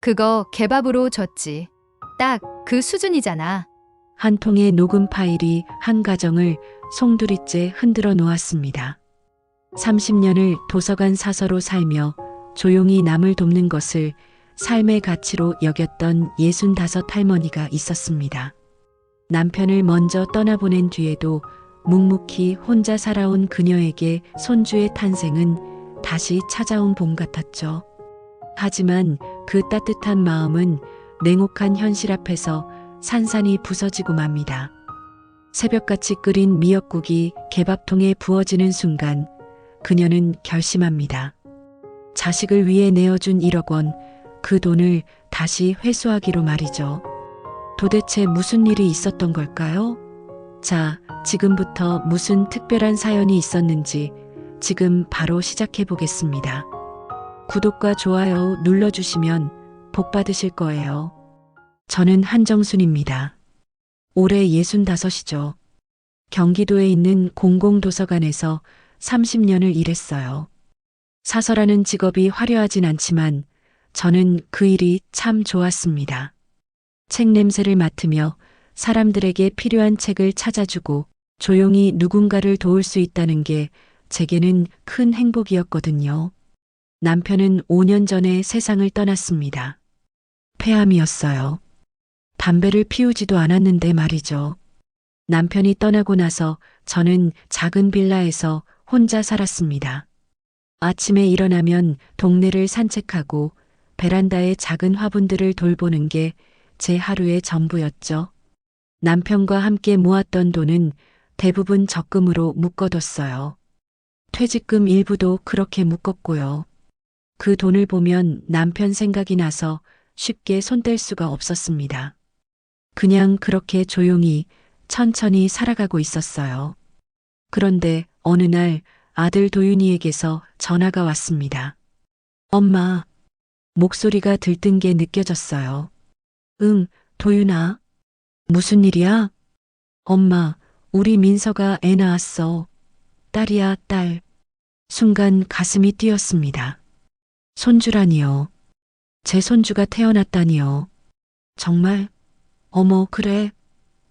그거 개밥으로 줬지. 딱 그 수준이잖아. 한 통의 녹음 파일이 한 가정을 송두리째 흔들어 놓았습니다. 30년을 도서관 사서로 살며 조용히 남을 돕는 것을 삶의 가치로 여겼던 65 할머니가 있었습니다. 남편을 먼저 떠나보낸 뒤에도 묵묵히 혼자 살아온 그녀에게 손주의 탄생은 다시 찾아온 봄 같았죠. 하지만 그 따뜻한 마음은 냉혹한 현실 앞에서 산산이 부서지고 맙니다. 새벽같이 끓인 미역국이 개밥통에 부어지는 순간 그녀는 결심합니다. 자식을 위해 내어준 1억 원, 그 돈을 다시 회수하기로 말이죠. 도대체 무슨 일이 있었던 걸까요? 자, 지금부터 무슨 특별한 사연이 있었는지 지금 바로 시작해 보겠습니다. 구독과 좋아요 눌러주시면 복 받으실 거예요. 저는 한정순입니다. 올해 65이죠. 경기도에 있는 공공도서관에서 30년을 일했어요. 사서라는 직업이 화려하진 않지만 저는 그 일이 참 좋았습니다. 책 냄새를 맡으며 사람들에게 필요한 책을 찾아주고 조용히 누군가를 도울 수 있다는 게 제게는 큰 행복이었거든요. 남편은 5년 전에 세상을 떠났습니다. 폐암이었어요. 담배를 피우지도 않았는데 말이죠. 남편이 떠나고 나서 저는 작은 빌라에서 혼자 살았습니다. 아침에 일어나면 동네를 산책하고 베란다의 작은 화분들을 돌보는 게 제 하루의 전부였죠. 남편과 함께 모았던 돈은 대부분 적금으로 묶어뒀어요. 퇴직금 일부도 그렇게 묶었고요. 그 돈을 보면 남편 생각이 나서 쉽게 손 뗄 수가 없었습니다. 그냥 그렇게 조용히 천천히 살아가고 있었어요. 그런데 어느 날 아들 도윤이에게서 전화가 왔습니다. 엄마, 목소리가 들뜬 게 느껴졌어요. 응, 도윤아. 무슨 일이야? 엄마, 우리 민서가 애 낳았어. 딸이야, 딸. 순간 가슴이 뛰었습니다. 손주라니요. 제 손주가 태어났다니요. 정말? 어머, 그래.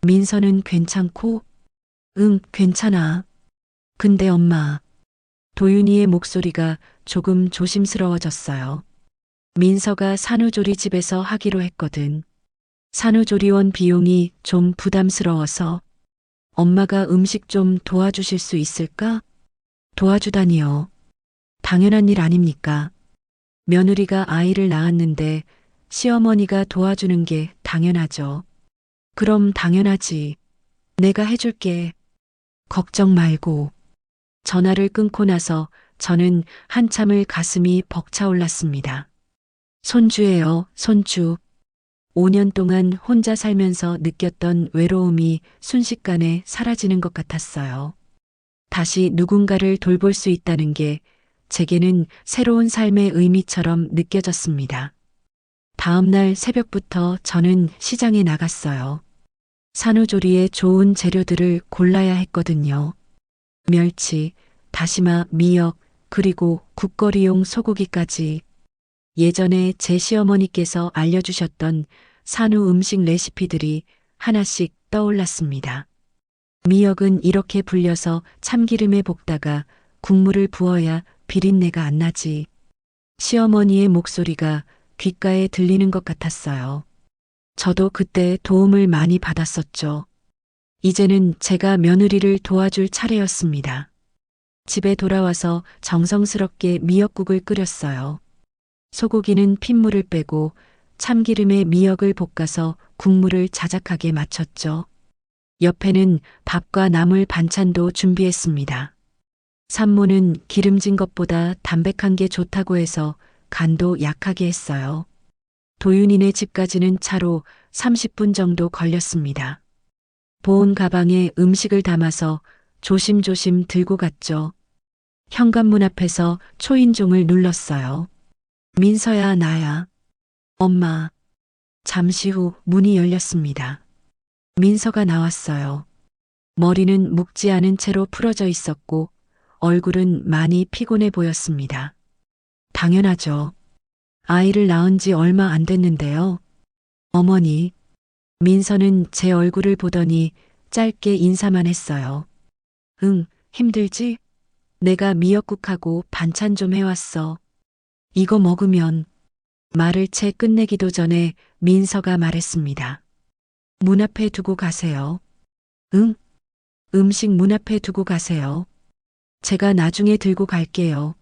민서는 괜찮고? 응, 괜찮아. 근데 엄마. 도윤이의 목소리가 조금 조심스러워졌어요. 민서가 산후조리 집에서 하기로 했거든. 산후조리원 비용이 좀 부담스러워서 엄마가 음식 좀 도와주실 수 있을까? 도와주다니요. 당연한 일 아닙니까? 며느리가 아이를 낳았는데 시어머니가 도와주는 게 당연하죠. 그럼 당연하지. 내가 해줄게. 걱정 말고. 전화를 끊고 나서 저는 한참을 가슴이 벅차올랐습니다. 손주예요, 손주. 5년 동안 혼자 살면서 느꼈던 외로움이 순식간에 사라지는 것 같았어요. 다시 누군가를 돌볼 수 있다는 게 제게는 새로운 삶의 의미처럼 느껴졌습니다. 다음 날 새벽부터 저는 시장에 나갔어요. 산후조리에 좋은 재료들을 골라야 했거든요. 멸치, 다시마, 미역, 그리고 국거리용 소고기까지. 예전에 제 시어머니께서 알려주셨던 산후 음식 레시피들이 하나씩 떠올랐습니다. 미역은 이렇게 불려서 참기름에 볶다가 국물을 부어야 비린내가 안 나지. 시어머니의 목소리가 귓가에 들리는 것 같았어요. 저도 그때 도움을 많이 받았었죠. 이제는 제가 며느리를 도와줄 차례였습니다. 집에 돌아와서 정성스럽게 미역국을 끓였어요. 소고기는 핏물을 빼고 참기름에 미역을 볶아서 국물을 자작하게 맞췄죠. 옆에는 밥과 나물 반찬도 준비했습니다. 산모는 기름진 것보다 담백한 게 좋다고 해서 간도 약하게 했어요. 도윤이네 집까지는 차로 30분 정도 걸렸습니다. 보온 가방에 음식을 담아서 조심조심 들고 갔죠. 현관문 앞에서 초인종을 눌렀어요. 민서야, 나야. 엄마. 잠시 후 문이 열렸습니다. 민서가 나왔어요. 머리는 묶지 않은 채로 풀어져 있었고 얼굴은 많이 피곤해 보였습니다. 당연하죠. 아이를 낳은 지 얼마 안 됐는데요. 어머니, 민서는 제 얼굴을 보더니 짧게 인사만 했어요. 응, 힘들지? 내가 미역국하고 반찬 좀 해왔어. 이거 먹으면 말을 채 끝내기도 전에 민서가 말했습니다. 문 앞에 두고 가세요. 응? 음식 문 앞에 두고 가세요. 제가 나중에 들고 갈게요.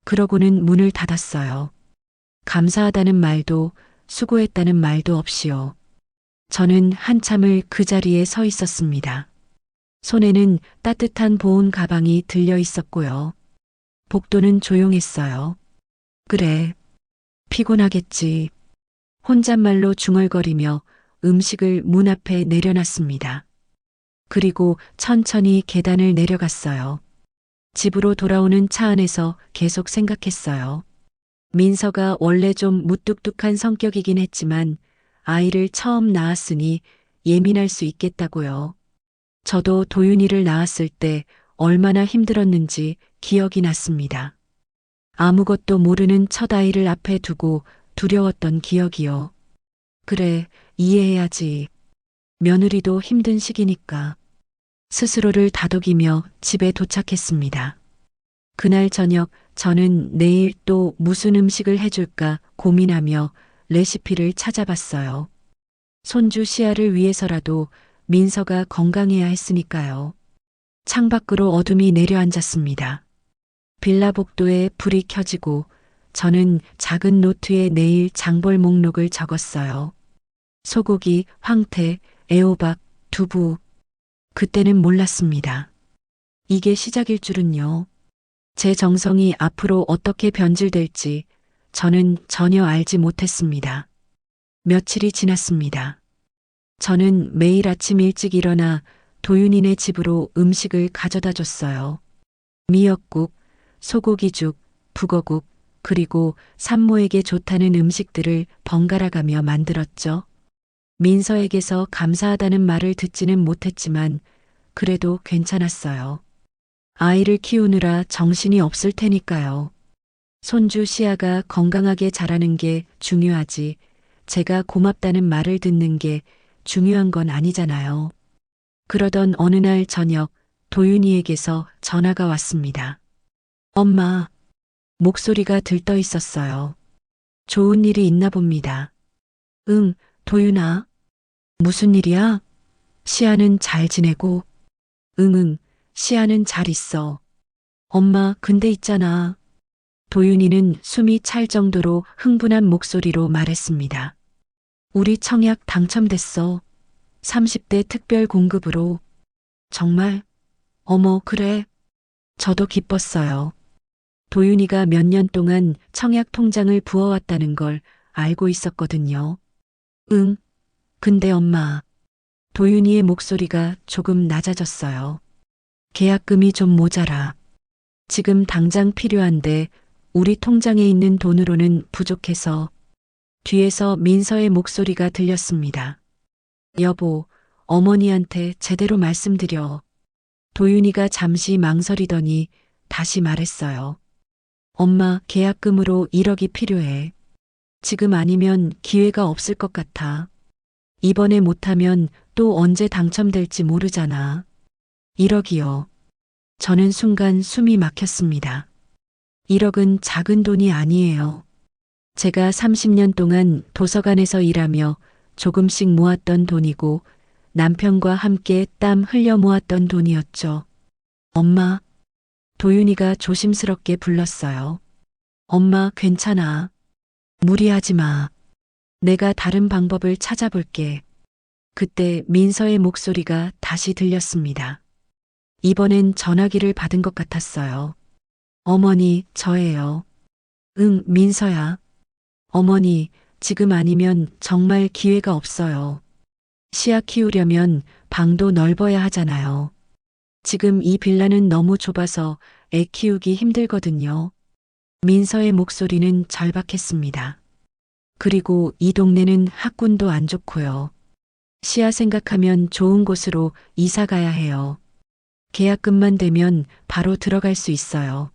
그러고는 문을 닫았어요. 감사하다는 말도 수고했다는 말도 없이요. 저는 한참을 그 자리에 서 있었습니다. 손에는 따뜻한 보온 가방이 들려 있었고요. 복도는 조용했어요. 그래, 피곤하겠지. 혼잣말로 중얼거리며 음식을 문 앞에 내려놨습니다. 그리고 천천히 계단을 내려갔어요. 집으로 돌아오는 차 안에서 계속 생각했어요. 민서가 원래 좀 무뚝뚝한 성격이긴 했지만 아이를 처음 낳았으니 예민할 수 있겠다고요. 저도 도윤이를 낳았을 때 얼마나 힘들었는지 기억이 났습니다. 아무것도 모르는 첫 아이를 앞에 두고 두려웠던 기억이요. 그래, 이해해야지. 며느리도 힘든 시기니까. 스스로를 다독이며 집에 도착했습니다. 그날 저녁 저는 내일 또 무슨 음식을 해줄까 고민하며 레시피를 찾아봤어요. 손주 시아를 위해서라도 민서가 건강해야 했으니까요. 창밖으로 어둠이 내려앉았습니다. 빌라 복도에 불이 켜지고 저는 작은 노트에 내일 장볼 목록을 적었어요. 소고기, 황태, 애호박, 두부. 그때는 몰랐습니다. 이게 시작일 줄은요. 제 정성이 앞으로 어떻게 변질될지 저는 전혀 알지 못했습니다. 며칠이 지났습니다. 저는 매일 아침 일찍 일어나 도윤이네 집으로 음식을 가져다 줬어요. 미역국, 소고기죽, 북어국, 그리고 산모에게 좋다는 음식들을 번갈아 가며 만들었죠. 민서에게서 감사하다는 말을 듣지는 못했지만 그래도 괜찮았어요. 아이를 키우느라 정신이 없을 테니까요. 손주 시아가 건강하게 자라는 게 중요하지 제가 고맙다는 말을 듣는 게 중요한 건 아니잖아요. 그러던 어느 날 저녁 도윤이에게서 전화가 왔습니다. 엄마, 목소리가 들떠 있었어요. 좋은 일이 있나 봅니다. 응, 도윤아. 무슨 일이야? 시아는 잘 지내고? 응응, 시아는 잘 있어. 엄마, 근데 있잖아. 도윤이는 숨이 찰 정도로 흥분한 목소리로 말했습니다. 우리 청약 당첨됐어. 30대 특별 공급으로. 정말? 어머, 그래. 저도 기뻤어요. 도윤이가 몇 년 동안 청약 통장을 부어왔다는 걸 알고 있었거든요. 응, 근데 엄마. 도윤이의 목소리가 조금 낮아졌어요. 계약금이 좀 모자라. 지금 당장 필요한데 우리 통장에 있는 돈으로는 부족해서. 뒤에서 민서의 목소리가 들렸습니다. 여보, 어머니한테 제대로 말씀드려. 도윤이가 잠시 망설이더니 다시 말했어요. 엄마, 계약금으로 1억이 필요해. 지금 아니면 기회가 없을 것 같아. 이번에 못하면 또 언제 당첨될지 모르잖아. 1억이요. 저는 순간 숨이 막혔습니다. 1억은 작은 돈이 아니에요. 제가 30년 동안 도서관에서 일하며 조금씩 모았던 돈이고 남편과 함께 땀 흘려 모았던 돈이었죠. 엄마, 도윤이가 조심스럽게 불렀어요. 엄마, 괜찮아. 무리하지 마. 내가 다른 방법을 찾아볼게. 그때 민서의 목소리가 다시 들렸습니다. 이번엔 전화기를 받은 것 같았어요. 어머니, 저예요. 응, 민서야. 어머니, 지금 아니면 정말 기회가 없어요. 시아 키우려면 방도 넓어야 하잖아요. 지금 이 빌라는 너무 좁아서 애 키우기 힘들거든요. 민서의 목소리는 절박했습니다. 그리고 이 동네는 학군도 안 좋고요. 시아 생각하면 좋은 곳으로 이사 가야 해요. 계약금만 되면 바로 들어갈 수 있어요.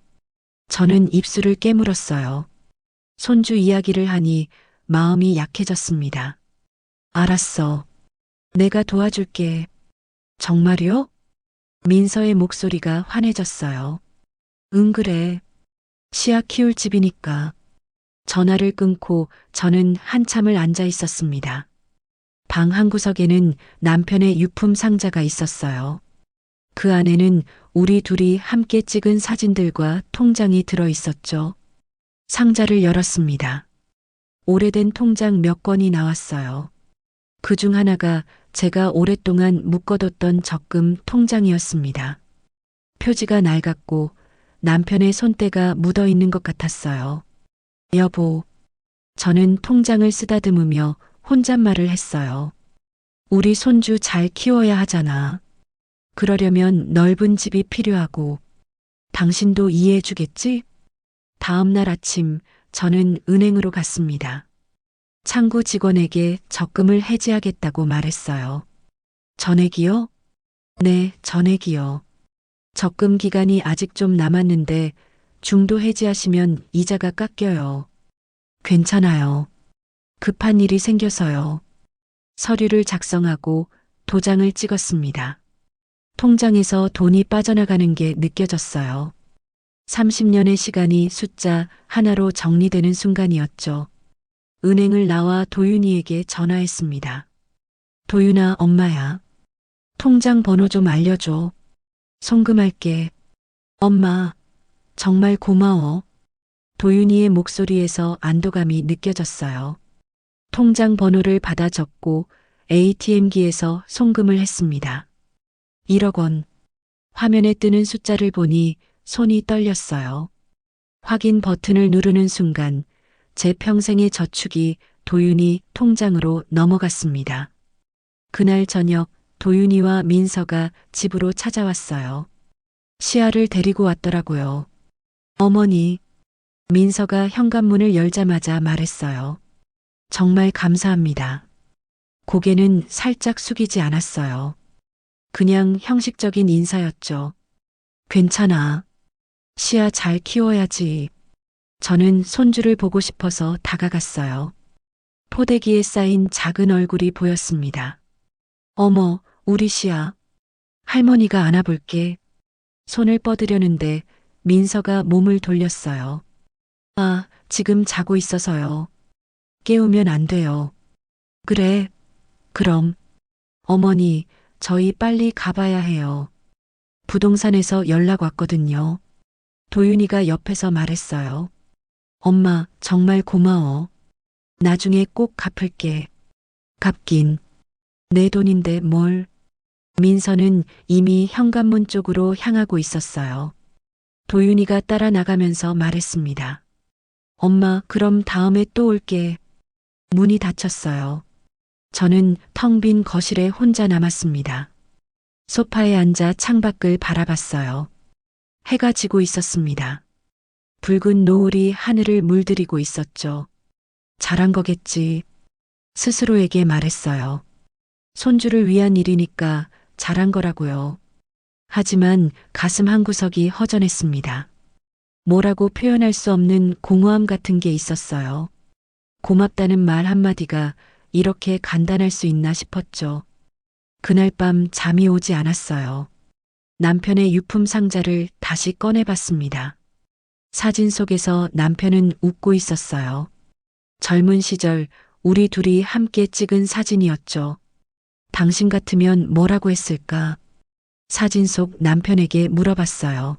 저는 입술을 깨물었어요. 손주 이야기를 하니 마음이 약해졌습니다. 알았어. 내가 도와줄게. 정말요? 민서의 목소리가 환해졌어요. 응, 그래. 시아 키울 집이니까. 전화를 끊고 저는 한참을 앉아 있었습니다. 방 한 구석에는 남편의 유품 상자가 있었어요. 그 안에는 우리 둘이 함께 찍은 사진들과 통장이 들어 있었죠. 상자를 열었습니다. 오래된 통장 몇 건이 나왔어요. 그 중 하나가 제가 오랫동안 묶어뒀던 적금 통장이었습니다. 표지가 낡았고 남편의 손때가 묻어 있는 것 같았어요. 여보, 저는 통장을 쓰다듬으며 혼잣말을 했어요. 우리 손주 잘 키워야 하잖아. 그러려면 넓은 집이 필요하고 당신도 이해해 주겠지? 다음 날 아침 저는 은행으로 갔습니다. 창구 직원에게 적금을 해지하겠다고 말했어요. 전액이요? 네, 전액이요. 적금 기간이 아직 좀 남았는데 중도 해지하시면 이자가 깎여요. 괜찮아요. 급한 일이 생겨서요. 서류를 작성하고 도장을 찍었습니다. 통장에서 돈이 빠져나가는 게 느껴졌어요. 30년의 시간이 숫자 하나로 정리되는 순간이었죠. 은행을 나와 도윤이에게 전화했습니다. 도윤아, 엄마야. 통장 번호 좀 알려줘. 송금할게. 엄마, 정말 고마워. 도윤이의 목소리에서 안도감이 느껴졌어요. 통장 번호를 받아 적고 ATM기에서 송금을 했습니다. 1억 원. 화면에 뜨는 숫자를 보니 손이 떨렸어요. 확인 버튼을 누르는 순간 제 평생의 저축이 도윤이 통장으로 넘어갔습니다. 그날 저녁 도윤이와 민서가 집으로 찾아왔어요. 시아를 데리고 왔더라고요. 어머니, 민서가 현관문을 열자마자 말했어요. 정말 감사합니다. 고개는 살짝 숙이지 않았어요. 그냥 형식적인 인사였죠. 괜찮아. 시아 잘 키워야지. 저는 손주를 보고 싶어서 다가갔어요. 포대기에 쌓인 작은 얼굴이 보였습니다. 어머, 우리 시아. 할머니가 안아볼게. 손을 뻗으려는데 민서가 몸을 돌렸어요. 아, 지금 자고 있어서요. 깨우면 안 돼요. 그래, 그럼. 어머니, 저희 빨리 가봐야 해요. 부동산에서 연락 왔거든요. 도윤이가 옆에서 말했어요. 엄마, 정말 고마워. 나중에 꼭 갚을게. 갚긴. 내 돈인데 뭘. 민서는 이미 현관문 쪽으로 향하고 있었어요. 도윤이가 따라 나가면서 말했습니다. 엄마, 그럼 다음에 또 올게. 문이 닫혔어요. 저는 텅 빈 거실에 혼자 남았습니다. 소파에 앉아 창밖을 바라봤어요. 해가 지고 있었습니다. 붉은 노을이 하늘을 물들이고 있었죠. 잘한 거겠지. 스스로에게 말했어요. 손주를 위한 일이니까 잘한 거라고요. 하지만 가슴 한구석이 허전했습니다. 뭐라고 표현할 수 없는 공허함 같은 게 있었어요. 고맙다는 말 한마디가 이렇게 간단할 수 있나 싶었죠. 그날 밤 잠이 오지 않았어요. 남편의 유품 상자를 다시 꺼내봤습니다. 사진 속에서 남편은 웃고 있었어요. 젊은 시절 우리 둘이 함께 찍은 사진이었죠. 당신 같으면 뭐라고 했을까? 사진 속 남편에게 물어봤어요.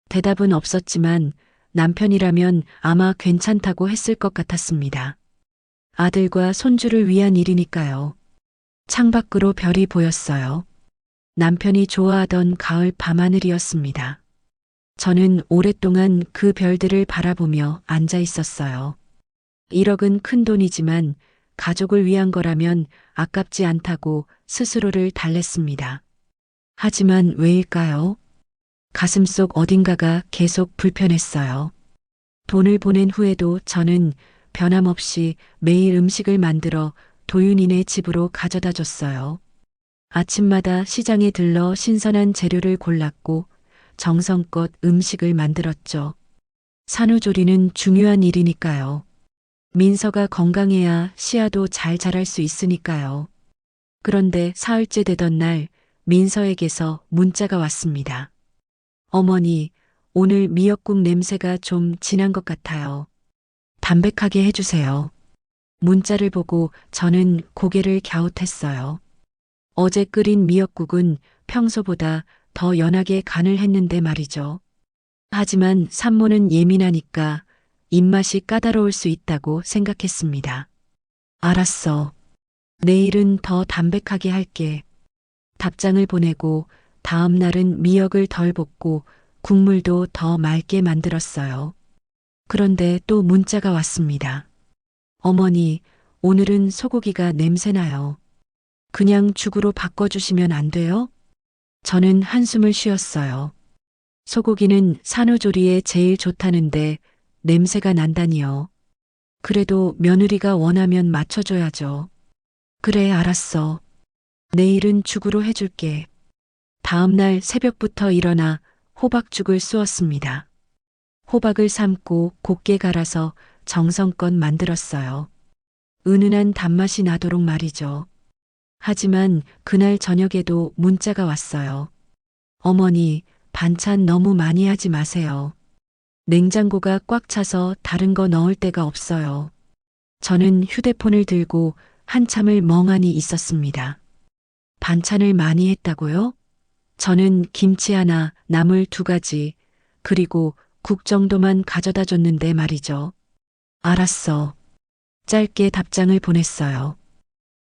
대답은 없었지만 남편이라면 아마 괜찮다고 했을 것 같았습니다. 아들과 손주를 위한 일이니까요. 창밖으로 별이 보였어요. 남편이 좋아하던 가을 밤하늘이었습니다. 저는 오랫동안 그 별들을 바라보며 앉아 있었어요. 1억은 큰 돈이지만 가족을 위한 거라면 아깝지 않다고 스스로를 달랬습니다. 하지만 왜일까요? 가슴속 어딘가가 계속 불편했어요. 돈을 보낸 후에도 저는 변함없이 매일 음식을 만들어 도윤이네 집으로 가져다 줬어요. 아침마다 시장에 들러 신선한 재료를 골랐고 정성껏 음식을 만들었죠. 산후조리는 중요한 일이니까요. 민서가 건강해야 시아도 잘 자랄 수 있으니까요. 그런데 사흘째 되던 날 민서에게서 문자가 왔습니다. 어머니, 오늘 미역국 냄새가 좀 진한 것 같아요. 담백하게 해주세요. 문자를 보고 저는 고개를 갸웃했어요. 어제 끓인 미역국은 평소보다 더 연하게 간을 했는데 말이죠. 하지만 산모는 예민하니까 입맛이 까다로울 수 있다고 생각했습니다. 알았어. 내일은 더 담백하게 할게. 답장을 보내고 다음 날은 미역을 덜 볶고 국물도 더 맑게 만들었어요. 그런데 또 문자가 왔습니다. 어머니, 오늘은 소고기가 냄새나요. 그냥 죽으로 바꿔주시면 안 돼요? 저는 한숨을 쉬었어요. 소고기는 산후조리에 제일 좋다는데 냄새가 난다니요. 그래도 며느리가 원하면 맞춰줘야죠. 그래, 알았어. 내일은 죽으로 해줄게. 다음 날 새벽부터 일어나 호박죽을 쑤었습니다. 호박을 삶고 곱게 갈아서 정성껏 만들었어요. 은은한 단맛이 나도록 말이죠. 하지만 그날 저녁에도 문자가 왔어요. 어머니, 반찬 너무 많이 하지 마세요. 냉장고가 꽉 차서 다른 거 넣을 데가 없어요. 저는 휴대폰을 들고 한참을 멍하니 있었습니다. 반찬을 많이 했다고요? 저는 김치 하나, 나물 2가지, 그리고 국 정도만 가져다 줬는데 말이죠. 알았어. 짧게 답장을 보냈어요.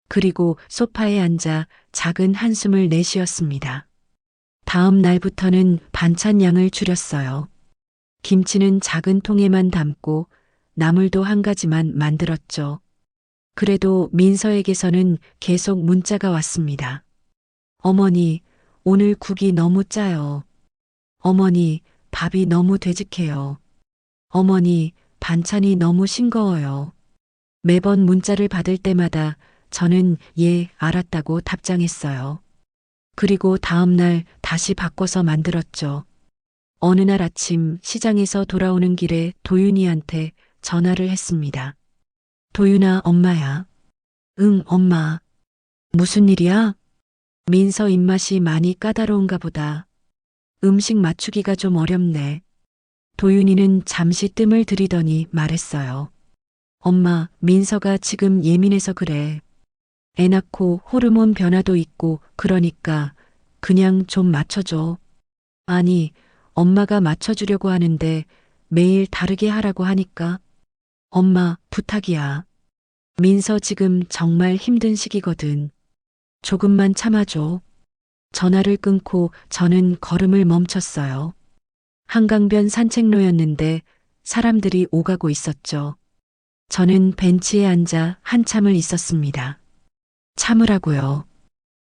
그리고 소파에 앉아 작은 한숨을 내쉬었습니다. 다음 날부터는 반찬 양을 줄였어요. 김치는 작은 통에만 담고 나물도 1가지만 만들었죠. 그래도 민서에게서는 계속 문자가 왔습니다. 어머니, 오늘 국이 너무 짜요. 어머니, 밥이 너무 되직해요. 어머니, 반찬이 너무 싱거워요. 매번 문자를 받을 때마다 저는 예, 알았다고 답장했어요. 그리고 다음 날 다시 바꿔서 만들었죠. 어느 날 아침 시장에서 돌아오는 길에 도윤이한테 전화를 했습니다. 도윤아, 엄마야. 응, 엄마. 무슨 일이야? 민서 입맛이 많이 까다로운가 보다. 음식 맞추기가 좀 어렵네. 도윤이는 잠시 뜸을 들이더니 말했어요. 엄마, 민서가 지금 예민해서 그래. 애 낳고 호르몬 변화도 있고 그러니까 그냥 좀 맞춰줘. 아니, 엄마가 맞춰주려고 하는데 매일 다르게 하라고 하니까. 엄마, 부탁이야. 민서 지금 정말 힘든 시기거든. 조금만 참아줘. 전화를 끊고 저는 걸음을 멈췄어요. 한강변 산책로였는데 사람들이 오가고 있었죠. 저는 벤치에 앉아 한참을 있었습니다. 참으라고요.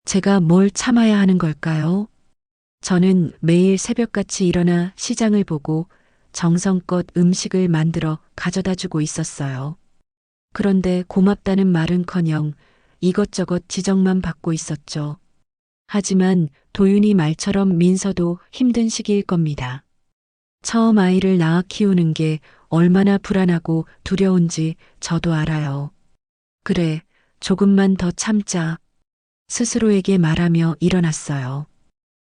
제가 뭘 참아야 하는 걸까요? 저는 매일 새벽같이 일어나 시장을 보고 정성껏 음식을 만들어 가져다 주고 있었어요. 그런데 고맙다는 말은커녕 이것저것 지적만 받고 있었죠. 하지만 도윤이 말처럼 민서도 힘든 시기일 겁니다. 처음 아이를 낳아 키우는 게 얼마나 불안하고 두려운지 저도 알아요. 그래, 조금만 더 참자. 스스로에게 말하며 일어났어요.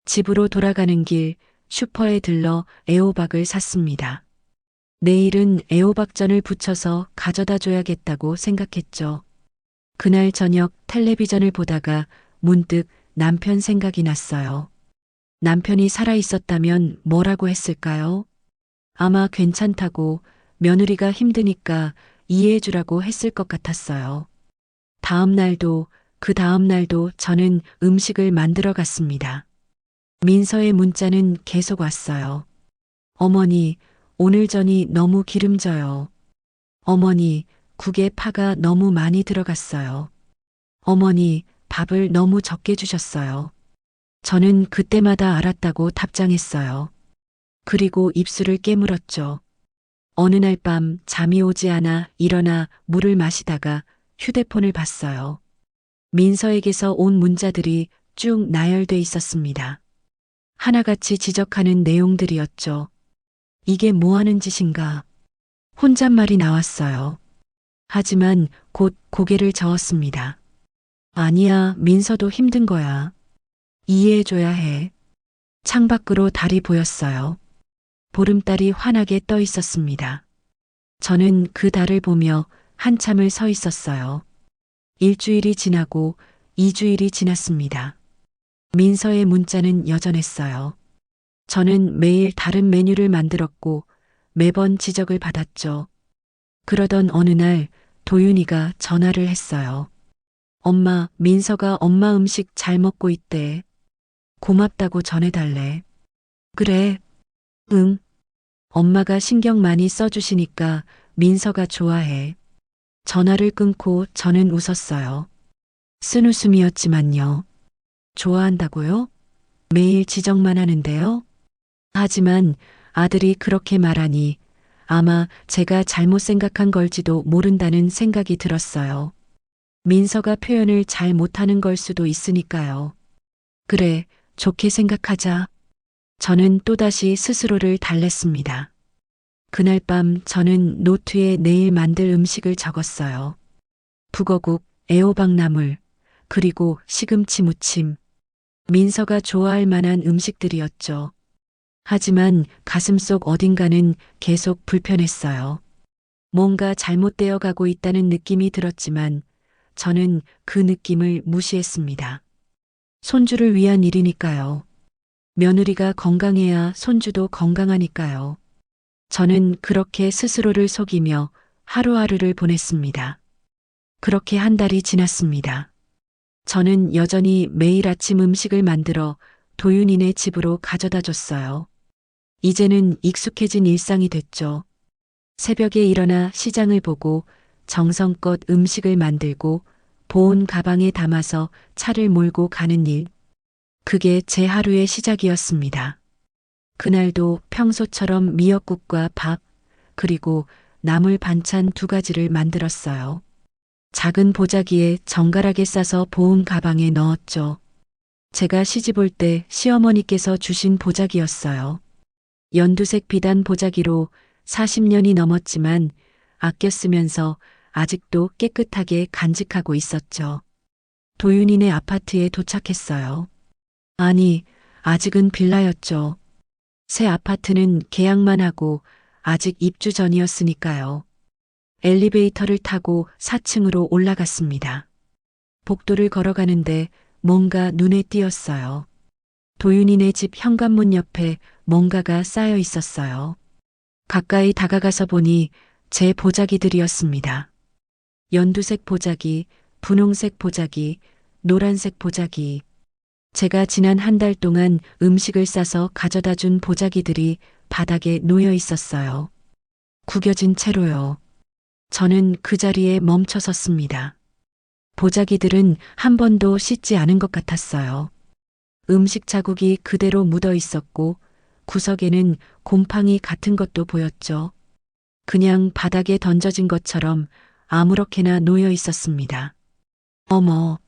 집으로 돌아가는 길 슈퍼에 들러 애호박을 샀습니다. 내일은 애호박전을 부쳐서 가져다 줘야겠다고 생각했죠. 그날 저녁 텔레비전을 보다가 문득 남편 생각이 났어요. 남편이 살아 있었다면 뭐라고 했을까요? 아마 괜찮다고 며느리가 힘드니까 이해해 주라고 했을 것 같았어요. 다음 날도 그 다음 날도 저는 음식을 만들어 갔습니다. 민서의 문자는 계속 왔어요. 어머니, 오늘 전이 너무 기름져요. 어머니, 국에 파가 너무 많이 들어갔어요. 어머니, 밥을 너무 적게 주셨어요. 저는 그때마다 알았다고 답장했어요. 그리고 입술을 깨물었죠. 어느 날 밤 잠이 오지 않아 일어나 물을 마시다가 휴대폰을 봤어요. 민서에게서 온 문자들이 쭉 나열돼 있었습니다. 하나같이 지적하는 내용들이었죠. 이게 뭐 하는 짓인가? 혼잣말이 나왔어요. 하지만 곧 고개를 저었습니다. 아니야, 민서도 힘든 거야. 이해해줘야 해. 창밖으로 달이 보였어요. 보름달이 환하게 떠 있었습니다. 저는 그 달을 보며 한참을 서 있었어요. 일주일이 지나고 2주일이 지났습니다. 민서의 문자는 여전했어요. 저는 매일 다른 메뉴를 만들었고 매번 지적을 받았죠. 그러던 어느 날 도윤이가 전화를 했어요. 엄마, 민서가 엄마 음식 잘 먹고 있대. 고맙다고 전해달래. 그래. 응. 엄마가 신경 많이 써주시니까 민서가 좋아해. 전화를 끊고 저는 웃었어요. 쓴웃음이었지만요. 좋아한다고요? 매일 지적만 하는데요? 하지만 아들이 그렇게 말하니 아마 제가 잘못 생각한 걸지도 모른다는 생각이 들었어요. 민서가 표현을 잘 못하는 걸 수도 있으니까요. 그래, 좋게 생각하자. 저는 또다시 스스로를 달랬습니다. 그날 밤 저는 노트에 내일 만들 음식을 적었어요. 북어국, 애호박나물, 그리고 시금치 무침. 민서가 좋아할 만한 음식들이었죠. 하지만 가슴속 어딘가는 계속 불편했어요. 뭔가 잘못되어 가고 있다는 느낌이 들었지만 저는 그 느낌을 무시했습니다. 손주를 위한 일이니까요. 며느리가 건강해야 손주도 건강하니까요. 저는 그렇게 스스로를 속이며 하루하루를 보냈습니다. 그렇게 한 달이 지났습니다. 저는 여전히 매일 아침 음식을 만들어 도윤이네 집으로 가져다 줬어요. 이제는 익숙해진 일상이 됐죠. 새벽에 일어나 시장을 보고 정성껏 음식을 만들고 보온 가방에 담아서 차를 몰고 가는 일. 그게 제 하루의 시작이었습니다. 그날도 평소처럼 미역국과 밥, 그리고 나물 반찬 2가지를 만들었어요. 작은 보자기에 정갈하게 싸서 보온 가방에 넣었죠. 제가 시집 올 때 시어머니께서 주신 보자기였어요. 연두색 비단 보자기로 40년이 넘었지만 아껴 쓰면서 아직도 깨끗하게 간직하고 있었죠. 도윤이네 아파트에 도착했어요. 아니, 아직은 빌라였죠. 새 아파트는 계약만 하고 아직 입주 전이었으니까요. 엘리베이터를 타고 4층으로 올라갔습니다. 복도를 걸어가는데 뭔가 눈에 띄었어요. 도윤이네 집 현관문 옆에 뭔가가 쌓여 있었어요. 가까이 다가가서 보니 제 보자기들이었습니다. 연두색 보자기, 분홍색 보자기, 노란색 보자기. 제가 지난 한 달 동안 음식을 싸서 가져다 준 보자기들이 바닥에 놓여 있었어요. 구겨진 채로요. 저는 그 자리에 멈춰 섰습니다. 보자기들은 한 번도 씻지 않은 것 같았어요. 음식 자국이 그대로 묻어 있었고 구석에는 곰팡이 같은 것도 보였죠. 그냥 바닥에 던져진 것처럼 아무렇게나 놓여 있었습니다. 어머,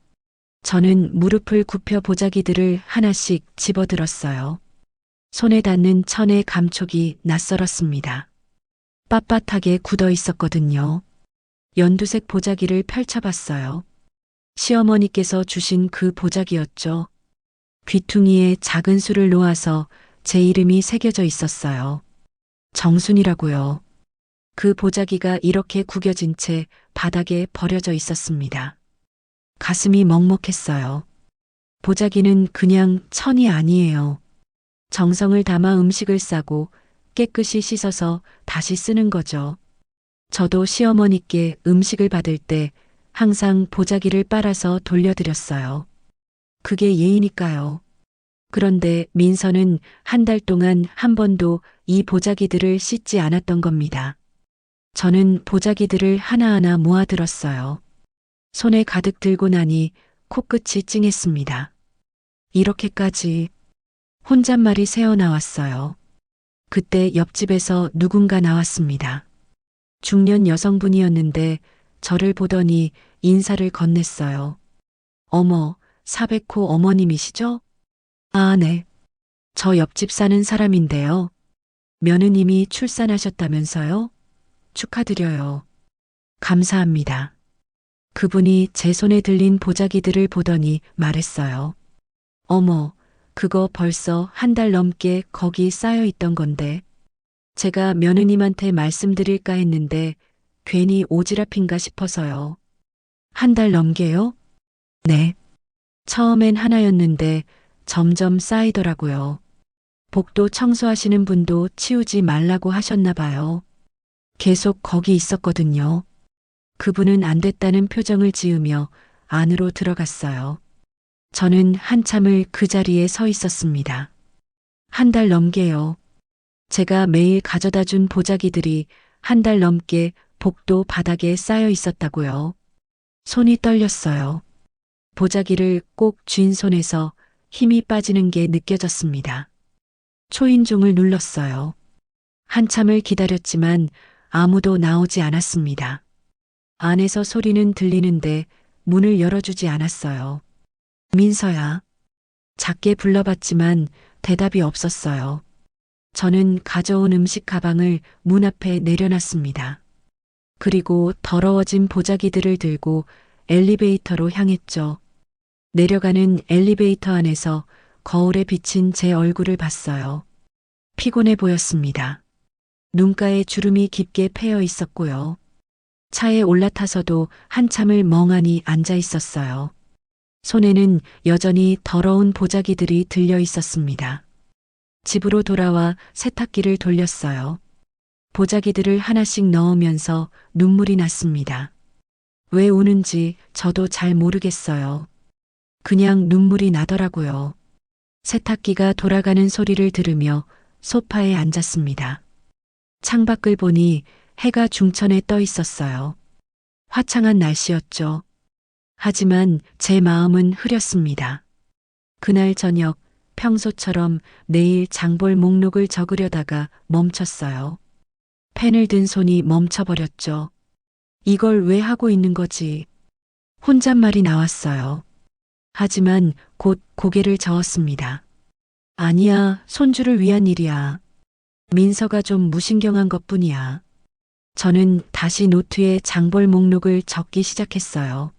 저는 무릎을 굽혀 보자기들을 하나씩 집어들었어요. 손에 닿는 천의 감촉이 낯설었습니다. 빳빳하게 굳어 있었거든요. 연두색 보자기를 펼쳐봤어요. 시어머니께서 주신 그 보자기였죠. 귀퉁이에 작은 수를 놓아서 제 이름이 새겨져 있었어요. 정순이라고요. 그 보자기가 이렇게 구겨진 채 바닥에 버려져 있었습니다. 가슴이 먹먹했어요. 보자기는 그냥 천이 아니에요. 정성을 담아 음식을 싸고 깨끗이 씻어서 다시 쓰는 거죠. 저도 시어머니께 음식을 받을 때 항상 보자기를 빨아서 돌려드렸어요. 그게 예의니까요. 그런데 민서는 한 달 동안 한 번도 이 보자기들을 씻지 않았던 겁니다. 저는 보자기들을 하나하나 모아들었어요. 손에 가득 들고 나니 코끝이 찡했습니다. 이렇게까지 혼잣말이 새어나왔어요. 그때 옆집에서 누군가 나왔습니다. 중년 여성분이었는데 저를 보더니 인사를 건넸어요. 어머, 사백호 어머님이시죠? 아, 네. 저 옆집 사는 사람인데요. 며느님이 출산하셨다면서요? 축하드려요. 감사합니다. 그분이 제 손에 들린 보자기들을 보더니 말했어요. 어머, 그거 벌써 한 달 넘게 거기 쌓여 있던 건데. 제가 며느님한테 말씀드릴까 했는데 괜히 오지랖인가 싶어서요. 한 달 넘게요? 네. 처음엔 하나였는데 점점 쌓이더라고요. 복도 청소하시는 분도 치우지 말라고 하셨나 봐요. 계속 거기 있었거든요. 그분은 안 됐다는 표정을 지으며 안으로 들어갔어요. 저는 한참을 그 자리에 서 있었습니다. 한 달 넘게요. 제가 매일 가져다 준 보자기들이 한 달 넘게 복도 바닥에 쌓여 있었다고요. 손이 떨렸어요. 보자기를 꼭 쥔 손에서 힘이 빠지는 게 느껴졌습니다. 초인종을 눌렀어요. 한참을 기다렸지만 아무도 나오지 않았습니다. 안에서 소리는 들리는데 문을 열어주지 않았어요. 민서야. 작게 불러봤지만 대답이 없었어요. 저는 가져온 음식 가방을 문 앞에 내려놨습니다. 그리고 더러워진 보자기들을 들고 엘리베이터로 향했죠. 내려가는 엘리베이터 안에서 거울에 비친 제 얼굴을 봤어요. 피곤해 보였습니다. 눈가에 주름이 깊게 패여 있었고요. 차에 올라타서도 한참을 멍하니 앉아 있었어요. 손에는 여전히 더러운 보자기들이 들려 있었습니다. 집으로 돌아와 세탁기를 돌렸어요. 보자기들을 하나씩 넣으면서 눈물이 났습니다. 왜 우는지 저도 잘 모르겠어요. 그냥 눈물이 나더라고요. 세탁기가 돌아가는 소리를 들으며 소파에 앉았습니다. 창밖을 보니 해가 중천에 떠 있었어요. 화창한 날씨였죠. 하지만 제 마음은 흐렸습니다. 그날 저녁 평소처럼 내일 장볼 목록을 적으려다가 멈췄어요. 펜을 든 손이 멈춰버렸죠. 이걸 왜 하고 있는 거지? 혼잣말이 나왔어요. 하지만 곧 고개를 저었습니다. 아니야, 손주를 위한 일이야. 민서가 좀 무신경한 것뿐이야. 저는 다시 노트에 장볼 목록을 적기 시작했어요.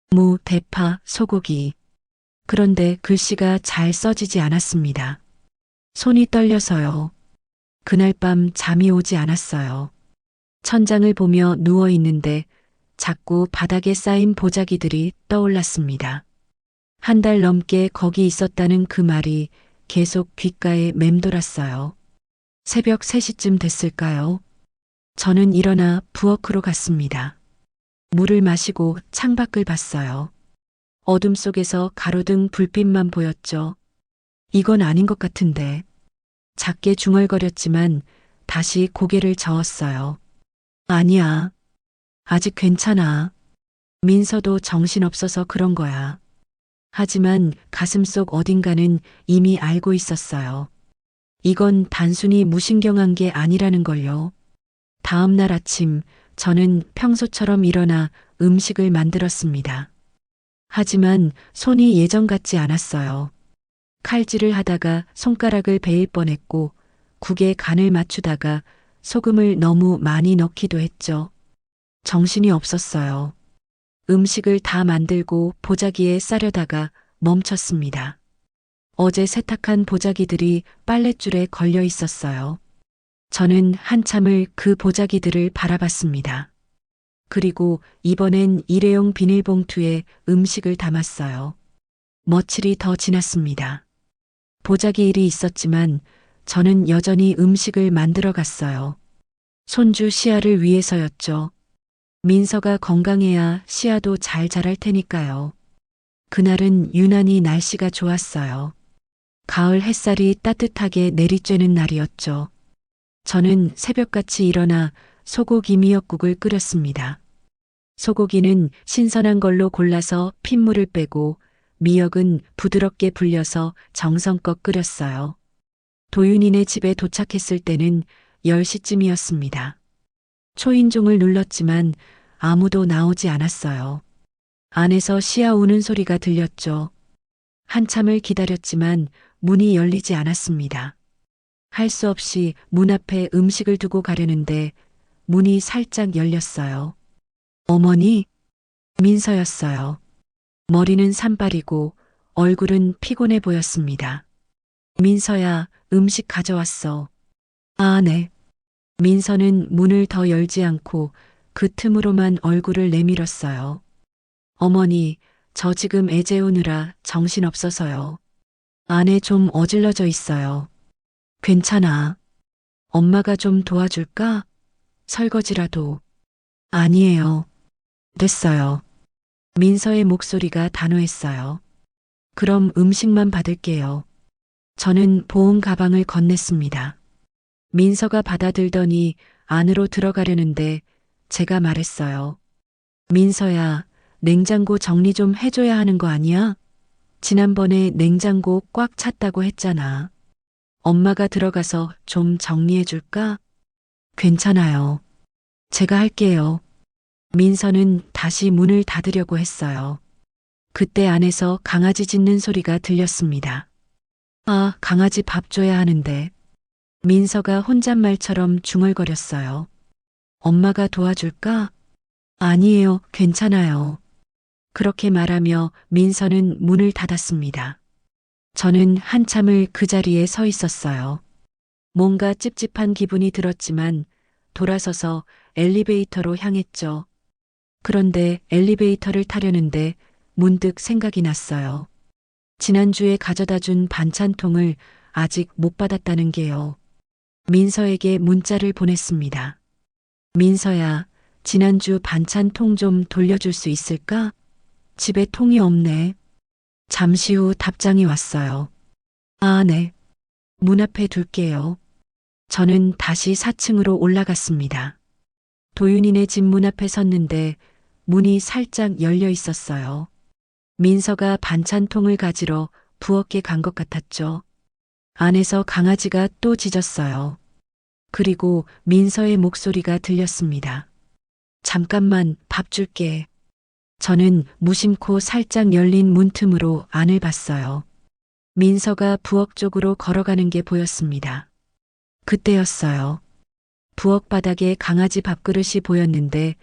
무, 대파, 소고기. 그런데 글씨가 잘 써지지 않았습니다. 손이 떨려서요. 그날 밤 잠이 오지 않았어요. 천장을 보며 누워 있는데 자꾸 바닥에 쌓인 보자기들이 떠올랐습니다. 한 달 넘게 거기 있었다는 그 말이 계속 귓가에 맴돌았어요. 새벽 3시쯤 됐을까요? 저는 일어나 부엌으로 갔습니다. 물을 마시고 창밖을 봤어요. 어둠 속에서 가로등 불빛만 보였죠. 이건 아닌 것 같은데. 작게 중얼거렸지만 다시 고개를 저었어요. 아니야. 아직 괜찮아. 민서도 정신없어서 그런 거야. 하지만 가슴속 어딘가는 이미 알고 있었어요. 이건 단순히 무신경한 게 아니라는 걸요. 다음 날 아침 저는 평소처럼 일어나 음식을 만들었습니다. 하지만 손이 예전 같지 않았어요. 칼질을 하다가 손가락을 베일 뻔했고 국에 간을 맞추다가 소금을 너무 많이 넣기도 했죠. 정신이 없었어요. 음식을 다 만들고 보자기에 싸려다가 멈췄습니다. 어제 세탁한 보자기들이 빨랫줄에 걸려 있었어요. 저는 한참을 그 보자기들을 바라봤습니다. 그리고 이번엔 일회용 비닐봉투에 음식을 담았어요. 며칠이 더 지났습니다. 보자기 일이 있었지만 저는 여전히 음식을 만들어 갔어요. 손주 시아를 위해서였죠. 민서가 건강해야 시아도 잘 자랄 테니까요. 그날은 유난히 날씨가 좋았어요. 가을 햇살이 따뜻하게 내리쬐는 날이었죠. 저는 새벽같이 일어나 소고기 미역국을 끓였습니다. 소고기는 신선한 걸로 골라서 핏물을 빼고 미역은 부드럽게 불려서 정성껏 끓였어요. 도윤이네 집에 도착했을 때는 10시쯤이었습니다. 초인종을 눌렀지만 아무도 나오지 않았어요. 안에서 시아 우는 소리가 들렸죠. 한참을 기다렸지만 문이 열리지 않았습니다. 할 수 없이 문 앞에 음식을 두고 가려는데 문이 살짝 열렸어요. 어머니? 민서였어요. 머리는 산발이고 얼굴은 피곤해 보였습니다. 민서야, 음식 가져왔어. 아, 네. 민서는 문을 더 열지 않고 그 틈으로만 얼굴을 내밀었어요. 어머니, 저 지금 애 재우느라 정신없어서요. 안에 좀 어질러져 있어요. 괜찮아. 엄마가 좀 도와줄까? 설거지라도. 아니에요. 됐어요. 민서의 목소리가 단호했어요. 그럼 음식만 받을게요. 저는 보온 가방을 건넸습니다. 민서가 받아들더니 안으로 들어가려는데 제가 말했어요. 민서야, 냉장고 정리 좀 해줘야 하는 거 아니야? 지난번에 냉장고 꽉 찼다고 했잖아. 엄마가 들어가서 좀 정리해 줄까? 괜찮아요. 제가 할게요. 민서는 다시 문을 닫으려고 했어요. 그때 안에서 강아지 짖는 소리가 들렸습니다. 아, 강아지 밥 줘야 하는데. 민서가 혼잣말처럼 중얼거렸어요. 엄마가 도와줄까? 아니에요, 괜찮아요. 그렇게 말하며 민서는 문을 닫았습니다. 저는 한참을 그 자리에 서 있었어요. 뭔가 찝찝한 기분이 들었지만 돌아서서 엘리베이터로 향했죠. 그런데 엘리베이터를 타려는데 문득 생각이 났어요. 지난주에 가져다 준 반찬통을 아직 못 받았다는 게요. 민서에게 문자를 보냈습니다. 민서야, 지난주 반찬통 좀 돌려줄 수 있을까? 집에 통이 없네. 잠시 후 답장이 왔어요. 아, 네. 문 앞에 둘게요. 저는 다시 4층으로 올라갔습니다. 도윤이네 집 문 앞에 섰는데 문이 살짝 열려 있었어요. 민서가 반찬통을 가지러 부엌에 간 것 같았죠. 안에서 강아지가 또 짖었어요. 그리고 민서의 목소리가 들렸습니다. 잠깐만 밥 줄게. 저는 무심코 살짝 열린 문틈으로 안을 봤어요. 민서가 부엌 쪽으로 걸어가는 게 보였습니다. 그때였어요. 부엌 바닥에 강아지 밥그릇이 보였는데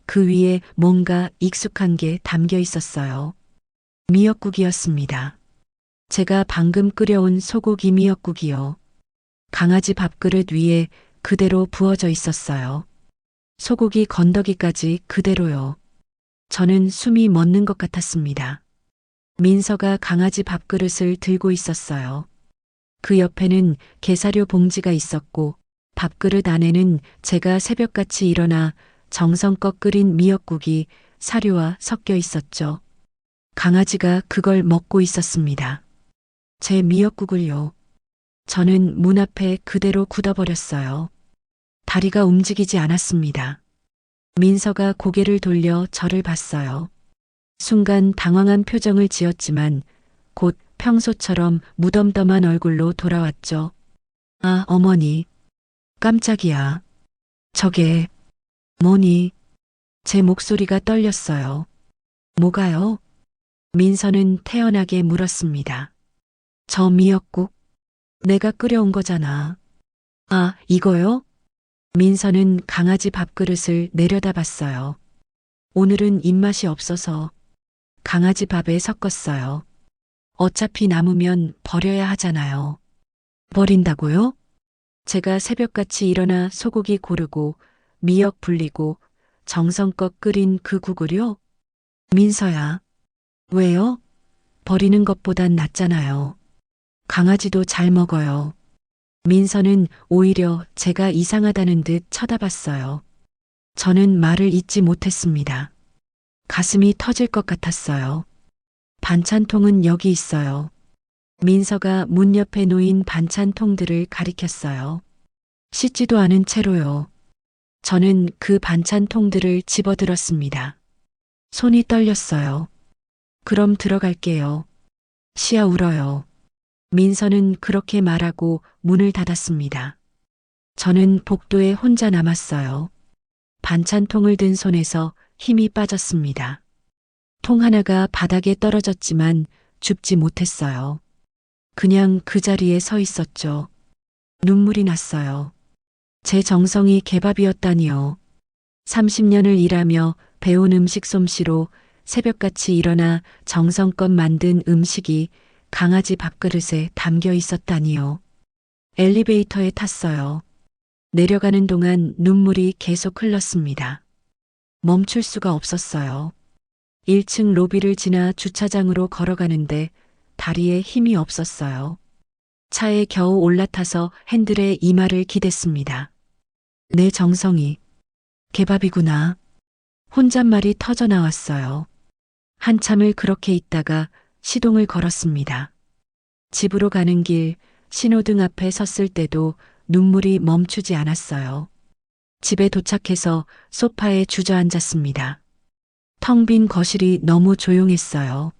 그 위에 뭔가 익숙한 게 담겨 있었어요. 미역국이었습니다. 제가 방금 끓여온 소고기 미역국이요. 강아지 밥그릇 위에 그대로 부어져 있었어요. 소고기 건더기까지 그대로요. 저는 숨이 멎는 것 같았습니다. 민서가 강아지 밥그릇을 들고 있었어요. 그 옆에는 게사료 봉지가 있었고 밥그릇 안에는 제가 새벽같이 일어나 정성껏 끓인 미역국이 사료와 섞여 있었죠. 강아지가 그걸 먹고 있었습니다. 제 미역국을요. 저는 문 앞에 그대로 굳어버렸어요. 다리가 움직이지 않았습니다. 민서가 고개를 돌려 저를 봤어요. 순간 당황한 표정을 지었지만 곧 평소처럼 무덤덤한 얼굴로 돌아왔죠. 아, 어머니. 깜짝이야. 저게 뭐니? 제 목소리가 떨렸어요. 뭐가요? 민서는 태연하게 물었습니다. 저 미역국? 내가 끓여온 거잖아. 아, 이거요? 민서는 강아지 밥그릇을 내려다봤어요. 오늘은 입맛이 없어서 강아지 밥에 섞었어요. 어차피 남으면 버려야 하잖아요. 버린다고요? 제가 새벽같이 일어나 소고기 고르고 미역 불리고 정성껏 끓인 그 국을요? 민서야. 왜요? 버리는 것보단 낫잖아요. 강아지도 잘 먹어요. 민서는 오히려 제가 이상하다는 듯 쳐다봤어요. 저는 말을 잇지 못했습니다. 가슴이 터질 것 같았어요. 반찬통은 여기 있어요. 민서가 문 옆에 놓인 반찬통들을 가리켰어요. 씻지도 않은 채로요. 저는 그 반찬통들을 집어들었습니다. 손이 떨렸어요. 그럼 들어갈게요. 시야 울어요. 민서는 그렇게 말하고 문을 닫았습니다. 저는 복도에 혼자 남았어요. 반찬통을 든 손에서 힘이 빠졌습니다. 통 하나가 바닥에 떨어졌지만 줍지 못했어요. 그냥 그 자리에 서 있었죠. 눈물이 났어요. 제 정성이 개밥이었다니요. 30년을 일하며 배운 음식 솜씨로 새벽같이 일어나 정성껏 만든 음식이 강아지 밥그릇에 담겨 있었다니요. 엘리베이터에 탔어요. 내려가는 동안 눈물이 계속 흘렀습니다. 멈출 수가 없었어요. 1층 로비를 지나 주차장으로 걸어가는데 다리에 힘이 없었어요. 차에 겨우 올라타서 핸들에 이마를 기댔습니다. 내 정성이 개밥이구나. 혼잣말이 터져 나왔어요. 한참을 그렇게 있다가 시동을 걸었습니다. 집으로 가는 길 신호등 앞에 섰을 때도 눈물이 멈추지 않았어요. 집에 도착해서 소파에 주저앉았습니다. 텅 빈 거실이 너무 조용했어요.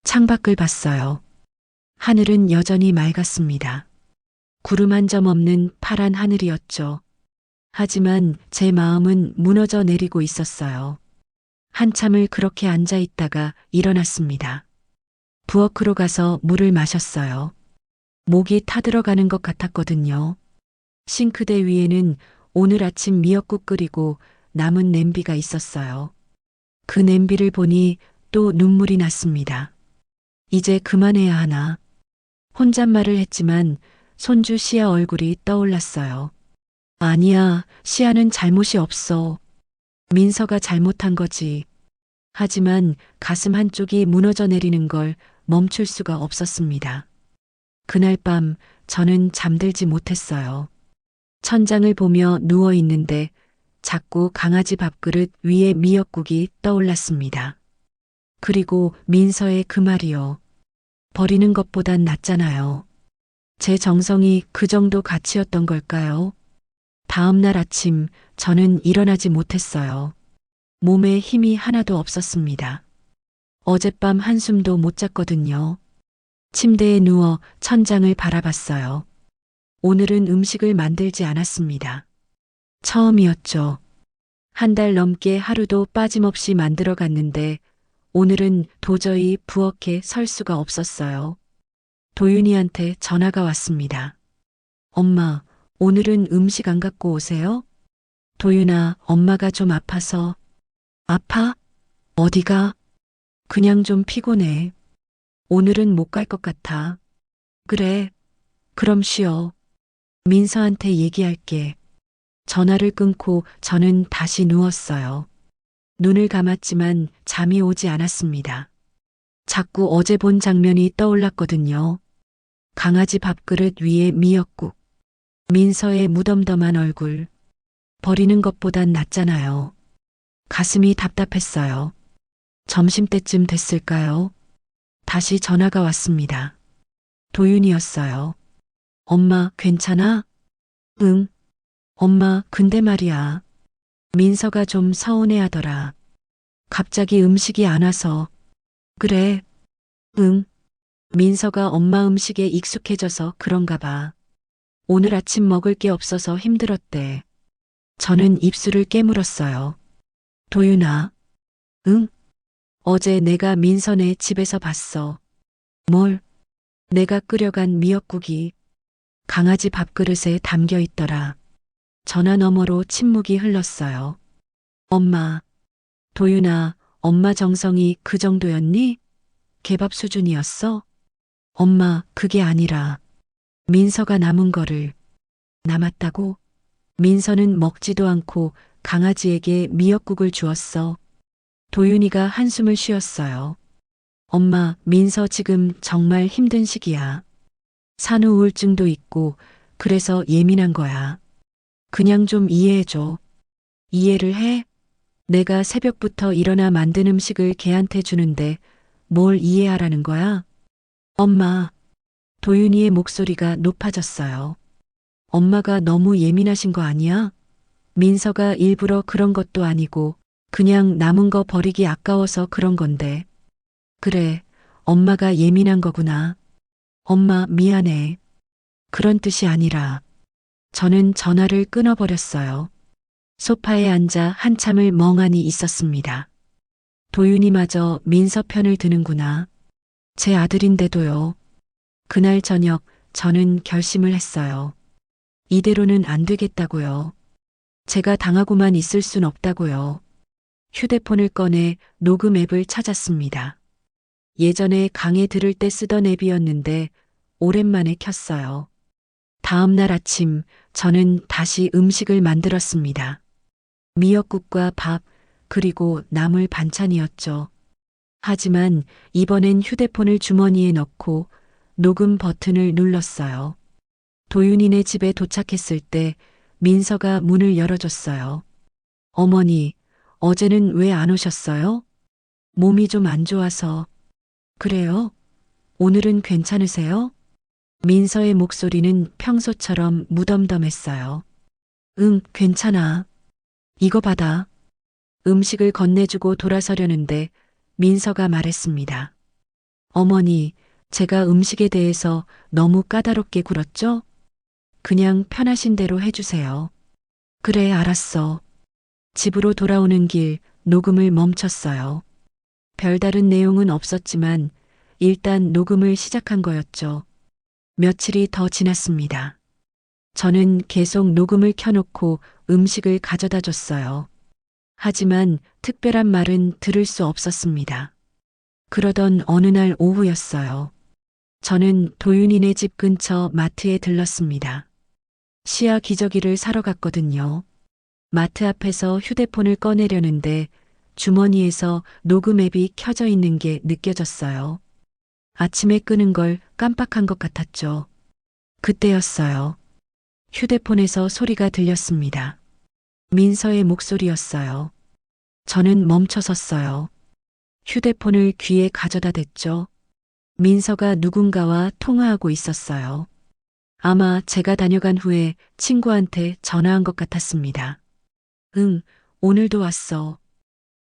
창밖을 봤어요. 하늘은 여전히 맑았습니다. 구름 한 점 없는 파란 하늘이었죠. 하지만 제 마음은 무너져 내리고 있었어요. 한참을 그렇게 앉아 있다가 일어났습니다. 부엌으로 가서 물을 마셨어요. 목이 타들어가는 것 같았거든요. 싱크대 위에는 오늘 아침 미역국 끓이고 남은 냄비가 있었어요. 그 냄비를 보니 또 눈물이 났습니다. 이제 그만해야 하나. 혼잣말을 했지만 손주 시아 얼굴이 떠올랐어요. 아니야, 시아는 잘못이 없어. 민서가 잘못한 거지. 하지만 가슴 한쪽이 무너져 내리는 걸 멈출 수가 없었습니다. 그날 밤 저는 잠들지 못했어요. 천장을 보며 누워 있는데 자꾸 강아지 밥그릇 위에 미역국이 떠올랐습니다. 그리고 민서의 그 말이요. 버리는 것보단 낫잖아요. 제 정성이 그 정도 가치였던 걸까요? 다음 날 아침 저는 일어나지 못했어요. 몸에 힘이 하나도 없었습니다. 어젯밤 한숨도 못 잤거든요. 침대에 누워 천장을 바라봤어요. 오늘은 음식을 만들지 않았습니다. 처음이었죠. 한 달 넘게 하루도 빠짐없이 만들어 갔는데 오늘은 도저히 부엌에 설 수가 없었어요. 도윤이한테 전화가 왔습니다. 엄마, 오늘은 음식 안 갖고 오세요? 도윤아, 엄마가 좀 아파서. 아파? 어디가? 그냥 좀 피곤해. 오늘은 못 갈 것 같아. 그래, 그럼 쉬어. 민서한테 얘기할게. 전화를 끊고 저는 다시 누웠어요. 눈을 감았지만 잠이 오지 않았습니다. 자꾸 어제 본 장면이 떠올랐거든요. 강아지 밥그릇 위에 미역국. 민서의 무덤덤한 얼굴. 버리는 것보단 낫잖아요. 가슴이 답답했어요. 점심때쯤 됐을까요? 다시 전화가 왔습니다. 도윤이었어요. 엄마, 괜찮아? 응. 엄마, 근데 말이야. 민서가 좀 서운해하더라. 갑자기 음식이 안 와서. 그래. 응. 민서가 엄마 음식에 익숙해져서 그런가 봐. 오늘 아침 먹을 게 없어서 힘들었대. 저는 입술을 깨물었어요. 도윤아. 응? 어제 내가 민서네 집에서 봤어. 뭘? 내가 끓여간 미역국이 강아지 밥그릇에 담겨 있더라. 전화 너머로 침묵이 흘렀어요. 엄마. 도윤아, 엄마 정성이 그 정도였니? 개밥 수준이었어? 엄마, 그게 아니라 민서가 남은 거를. 남았다고? 민서는 먹지도 않고 강아지에게 미역국을 주었어. 도윤이가 한숨을 쉬었어요. 엄마, 민서 지금 정말 힘든 시기야. 산후 우울증도 있고 그래서 예민한 거야. 그냥 좀 이해해줘. 이해를 해? 내가 새벽부터 일어나 만든 음식을 걔한테 주는데 뭘 이해하라는 거야? 엄마. 도윤이의 목소리가 높아졌어요. 엄마가 너무 예민하신 거 아니야? 민서가 일부러 그런 것도 아니고 그냥 남은 거 버리기 아까워서 그런 건데. 그래, 엄마가 예민한 거구나. 엄마, 미안해. 그런 뜻이 아니라. 저는 전화를 끊어버렸어요. 소파에 앉아 한참을 멍하니 있었습니다. 도윤이마저 민서 편을 드는구나. 제 아들인데도요. 그날 저녁 저는 결심을 했어요. 이대로는 안 되겠다고요. 제가 당하고만 있을 순 없다고요. 휴대폰을 꺼내 녹음 앱을 찾았습니다. 예전에 강의 들을 때 쓰던 앱이었는데 오랜만에 켰어요. 다음 날 아침 저는 다시 음식을 만들었습니다. 미역국과 밥, 그리고 나물 반찬이었죠. 하지만 이번엔 휴대폰을 주머니에 넣고 녹음 버튼을 눌렀어요. 도윤이네 집에 도착했을 때 민서가 문을 열어줬어요. 어머니, 어제는 왜 안 오셨어요? 몸이 좀 안 좋아서. 그래요? 오늘은 괜찮으세요? 민서의 목소리는 평소처럼 무덤덤했어요. 응, 괜찮아. 이거 받아. 음식을 건네주고 돌아서려는데 민서가 말했습니다. 어머니, 제가 음식에 대해서 너무 까다롭게 굴었죠? 그냥 편하신 대로 해주세요. 그래, 알았어. 집으로 돌아오는 길 녹음을 멈췄어요. 별다른 내용은 없었지만 일단 녹음을 시작한 거였죠. 며칠이 더 지났습니다. 저는 계속 녹음을 켜놓고 음식을 가져다 줬어요. 하지만 특별한 말은 들을 수 없었습니다. 그러던 어느 날 오후였어요. 저는 도윤이네 집 근처 마트에 들렀습니다. 시아 기저귀를 사러 갔거든요. 마트 앞에서 휴대폰을 꺼내려는데 주머니에서 녹음 앱이 켜져 있는 게 느껴졌어요. 아침에 끄는 걸 깜빡한 것 같았죠. 그때였어요. 휴대폰에서 소리가 들렸습니다. 민서의 목소리였어요. 저는 멈춰섰어요. 휴대폰을 귀에 가져다 댔죠. 민서가 누군가와 통화하고 있었어요. 아마 제가 다녀간 후에 친구한테 전화한 것 같았습니다. 응, 오늘도 왔어.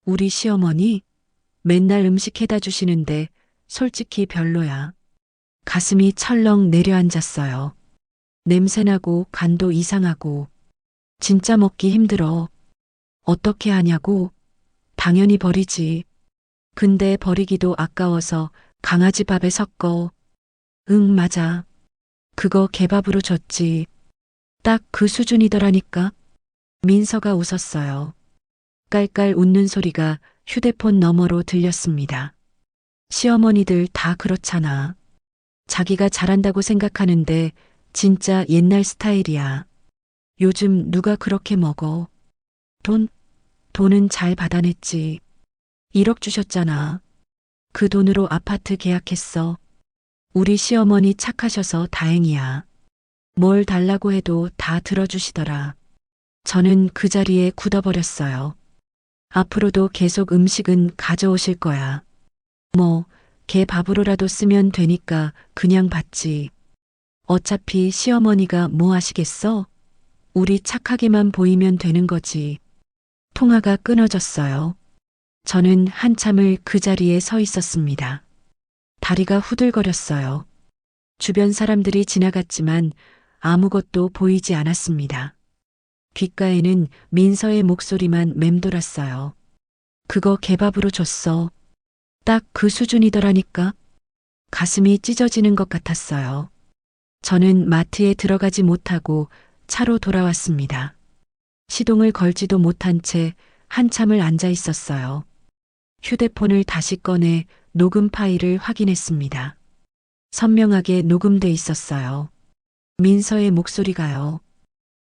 우리 시어머니? 맨날 음식 해다 주시는데 솔직히 별로야. 가슴이 철렁 내려앉았어요. 냄새나고 간도 이상하고 진짜 먹기 힘들어. 어떻게 하냐고? 당연히 버리지. 근데 버리기도 아까워서 강아지 밥에 섞어. 응, 맞아. 그거 개밥으로 줬지. 딱 그 수준이더라니까. 민서가 웃었어요. 깔깔 웃는 소리가 휴대폰 너머로 들렸습니다. 시어머니들 다 그렇잖아. 자기가 잘한다고 생각하는데 진짜 옛날 스타일이야. 요즘 누가 그렇게 먹어? 돈은 잘 받아냈지. 1억 주셨잖아. 그 돈으로 아파트 계약했어. 우리 시어머니 착하셔서 다행이야. 뭘 달라고 해도 다 들어주시더라. 저는 그 자리에 굳어버렸어요. 앞으로도 계속 음식은 가져오실 거야. 뭐, 개 밥으로라도 쓰면 되니까 그냥 받지. 어차피 시어머니가 뭐 하시겠어? 우리 착하게만 보이면 되는 거지. 통화가 끊어졌어요. 저는 한참을 그 자리에 서 있었습니다. 다리가 후들거렸어요. 주변 사람들이 지나갔지만 아무것도 보이지 않았습니다. 귓가에는 민서의 목소리만 맴돌았어요. 그거 개밥으로 줬어. 딱 그 수준이더라니까. 가슴이 찢어지는 것 같았어요. 저는 마트에 들어가지 못하고 차로 돌아왔습니다. 시동을 걸지도 못한 채 한참을 앉아 있었어요. 휴대폰을 다시 꺼내 녹음 파일을 확인했습니다. 선명하게 녹음돼 있었어요. 민서의 목소리가요.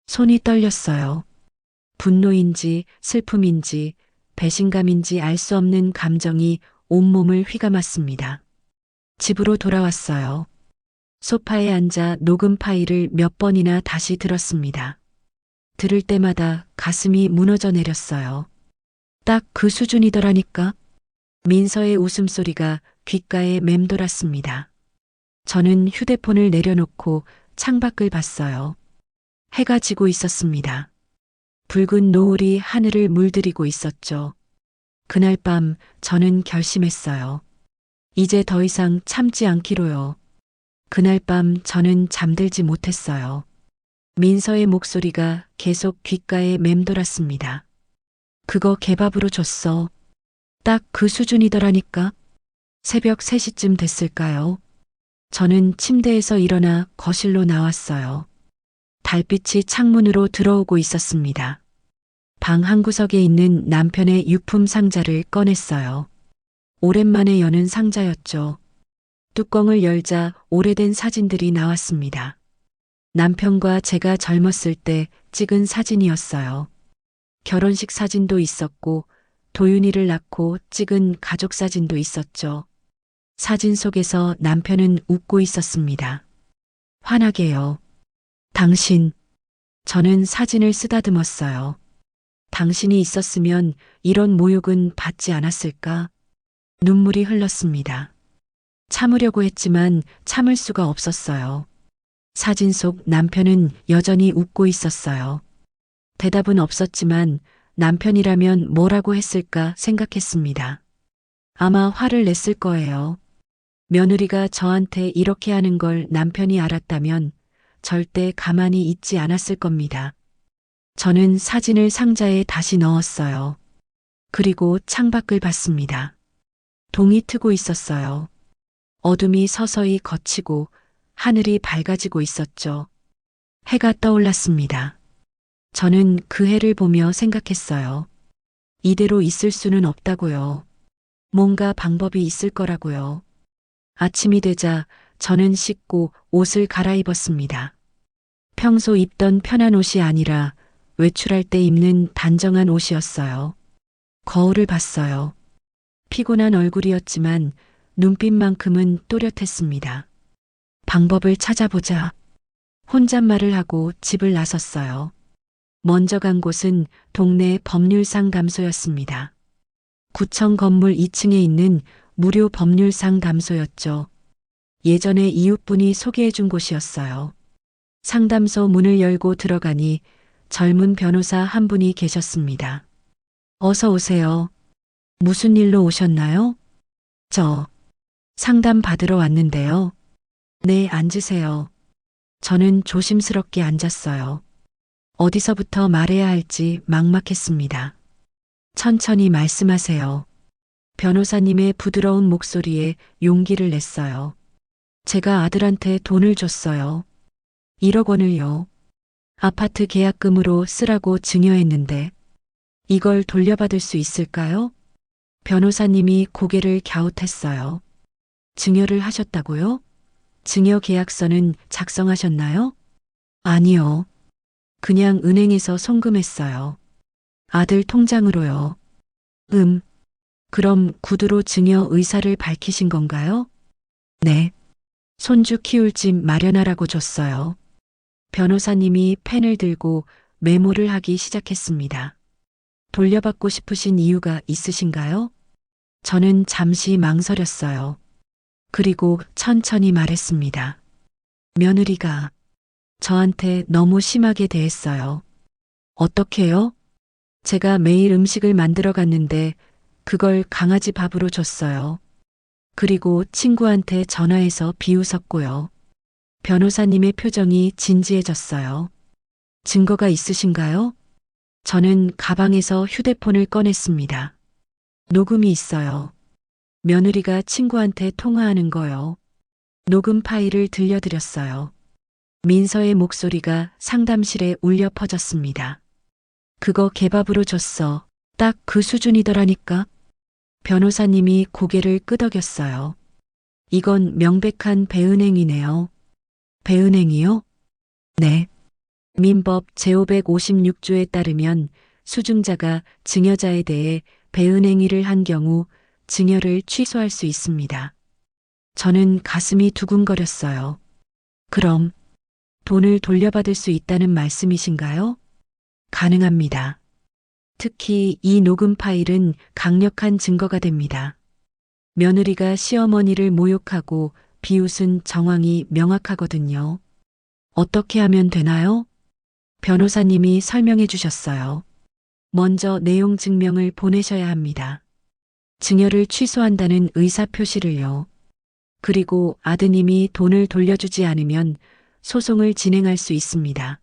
손이 떨렸어요. 분노인지 슬픔인지 배신감인지 알 수 없는 감정이 온몸을 휘감았습니다. 집으로 돌아왔어요. 소파에 앉아 녹음 파일을 몇 번이나 다시 들었습니다. 들을 때마다 가슴이 무너져 내렸어요. 딱 그 수준이더라니까. 민서의 웃음소리가 귓가에 맴돌았습니다. 저는 휴대폰을 내려놓고 창밖을 봤어요. 해가 지고 있었습니다. 붉은 노을이 하늘을 물들이고 있었죠. 그날 밤 저는 결심했어요. 이제 더 이상 참지 않기로요. 그날 밤 저는 잠들지 못했어요. 민서의 목소리가 계속 귓가에 맴돌았습니다. 그거 개밥으로 줬어. 딱 그 수준이더라니까. 새벽 3시쯤 됐을까요? 저는 침대에서 일어나 거실로 나왔어요. 달빛이 창문으로 들어오고 있었습니다. 방 한구석에 있는 남편의 유품 상자를 꺼냈어요. 오랜만에 여는 상자였죠. 뚜껑을 열자 오래된 사진들이 나왔습니다. 남편과 제가 젊었을 때 찍은 사진이었어요. 결혼식 사진도 있었고 도윤이를 낳고 찍은 가족 사진도 있었죠. 사진 속에서 남편은 웃고 있었습니다. 환하게요. 당신, 저는 사진을 쓰다듬었어요. 당신이 있었으면 이런 모욕은 받지 않았을까? 눈물이 흘렀습니다. 참으려고 했지만 참을 수가 없었어요. 사진 속 남편은 여전히 웃고 있었어요. 대답은 없었지만 남편이라면 뭐라고 했을까 생각했습니다. 아마 화를 냈을 거예요. 며느리가 저한테 이렇게 하는 걸 남편이 알았다면 절대 가만히 있지 않았을 겁니다. 저는 사진을 상자에 다시 넣었어요. 그리고 창밖을 봤습니다. 동이 트고 있었어요. 어둠이 서서히 걷히고 하늘이 밝아지고 있었죠. 해가 떠올랐습니다. 저는 그 해를 보며 생각했어요. 이대로 있을 수는 없다고요. 뭔가 방법이 있을 거라고요. 아침이 되자 저는 씻고 옷을 갈아입었습니다. 평소 입던 편한 옷이 아니라 외출할 때 입는 단정한 옷이었어요. 거울을 봤어요. 피곤한 얼굴이었지만 눈빛만큼은 또렷했습니다. 방법을 찾아보자. 혼잣말을 하고 집을 나섰어요. 먼저 간 곳은 동네 법률상담소였습니다. 구청 건물 2층에 있는 무료 법률상담소였죠. 예전에 이웃분이 소개해준 곳이었어요. 상담소 문을 열고 들어가니 젊은 변호사 한 분이 계셨습니다. 어서 오세요. 무슨 일로 오셨나요? 저 상담 받으러 왔는데요. 네, 앉으세요. 저는 조심스럽게 앉았어요. 어디서부터 말해야 할지 막막했습니다. 천천히 말씀하세요. 변호사님의 부드러운 목소리에 용기를 냈어요. 제가 아들한테 돈을 줬어요. 1억 원을요. 아파트 계약금으로 쓰라고 증여했는데 이걸 돌려받을 수 있을까요? 변호사님이 고개를 갸웃했어요. 증여를 하셨다고요? 증여 계약서는 작성하셨나요? 아니요. 그냥 은행에서 송금했어요. 아들 통장으로요. 그럼 구두로 증여 의사를 밝히신 건가요? 네. 손주 키울 집 마련하라고 줬어요. 변호사님이 펜을 들고 메모를 하기 시작했습니다. 돌려받고 싶으신 이유가 있으신가요? 저는 잠시 망설였어요. 그리고 천천히 말했습니다. 며느리가 저한테 너무 심하게 대했어요. 어떻게요? 제가 매일 음식을 만들어 갔는데 그걸 강아지 밥으로 줬어요. 그리고 친구한테 전화해서 비웃었고요. 변호사님의 표정이 진지해졌어요. 증거가 있으신가요? 저는 가방에서 휴대폰을 꺼냈습니다. 녹음이 있어요. 며느리가 친구한테 통화하는 거요. 녹음 파일을 들려드렸어요. 민서의 목소리가 상담실에 울려 퍼졌습니다. 그거 개밥으로 줬어. 딱 그 수준이더라니까. 변호사님이 고개를 끄덕였어요. 이건 명백한 배은행이네요. 배은행이요? 네. 민법 제556조에 따르면 수증자가 증여자에 대해 배은행위를 한 경우 증여를 취소할 수 있습니다. 저는 가슴이 두근거렸어요. 그럼 돈을 돌려받을 수 있다는 말씀이신가요? 가능합니다. 특히 이 녹음 파일은 강력한 증거가 됩니다. 며느리가 시어머니를 모욕하고 비웃은 정황이 명확하거든요. 어떻게 하면 되나요? 변호사님이 설명해 주셨어요. 먼저 내용 증명을 보내셔야 합니다. 증여를 취소한다는 의사표시를요. 그리고 아드님이 돈을 돌려주지 않으면 소송을 진행할 수 있습니다.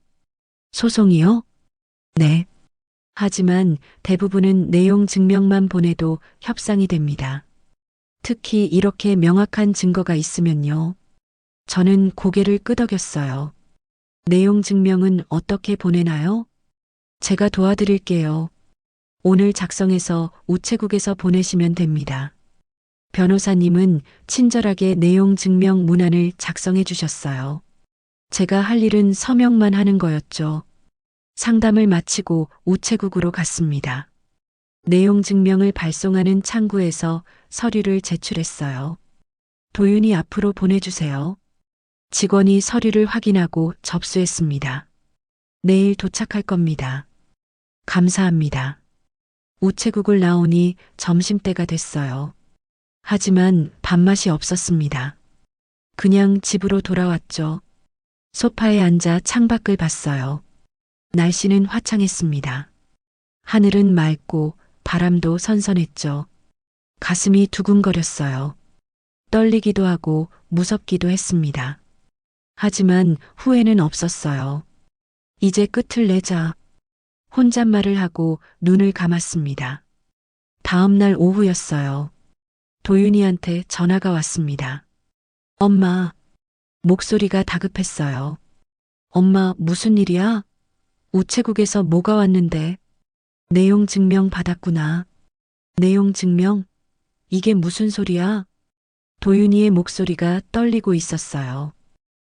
소송이요? 네. 하지만 대부분은 내용 증명만 보내도 협상이 됩니다. 특히 이렇게 명확한 증거가 있으면요. 저는 고개를 끄덕였어요. 내용 증명은 어떻게 보내나요? 제가 도와드릴게요. 오늘 작성해서 우체국에서 보내시면 됩니다. 변호사님은 친절하게 내용 증명 문안을 작성해 주셨어요. 제가 할 일은 서명만 하는 거였죠. 상담을 마치고 우체국으로 갔습니다. 내용 증명을 발송하는 창구에서 서류를 제출했어요. 도윤이 앞으로 보내주세요. 직원이 서류를 확인하고 접수했습니다. 내일 도착할 겁니다. 감사합니다. 우체국을 나오니 점심때가 됐어요. 하지만 밥맛이 없었습니다. 그냥 집으로 돌아왔죠. 소파에 앉아 창밖을 봤어요. 날씨는 화창했습니다. 하늘은 맑고 바람도 선선했죠. 가슴이 두근거렸어요. 떨리기도 하고 무섭기도 했습니다. 하지만 후회는 없었어요. 이제 끝을 내자. 혼잣말을 하고 눈을 감았습니다. 다음 날 오후였어요. 도윤이한테 전화가 왔습니다. 엄마, 목소리가 다급했어요. 엄마, 무슨 일이야? 우체국에서 뭐가 왔는데? 내용 증명 받았구나. 내용 증명? 이게 무슨 소리야? 도윤이의 목소리가 떨리고 있었어요.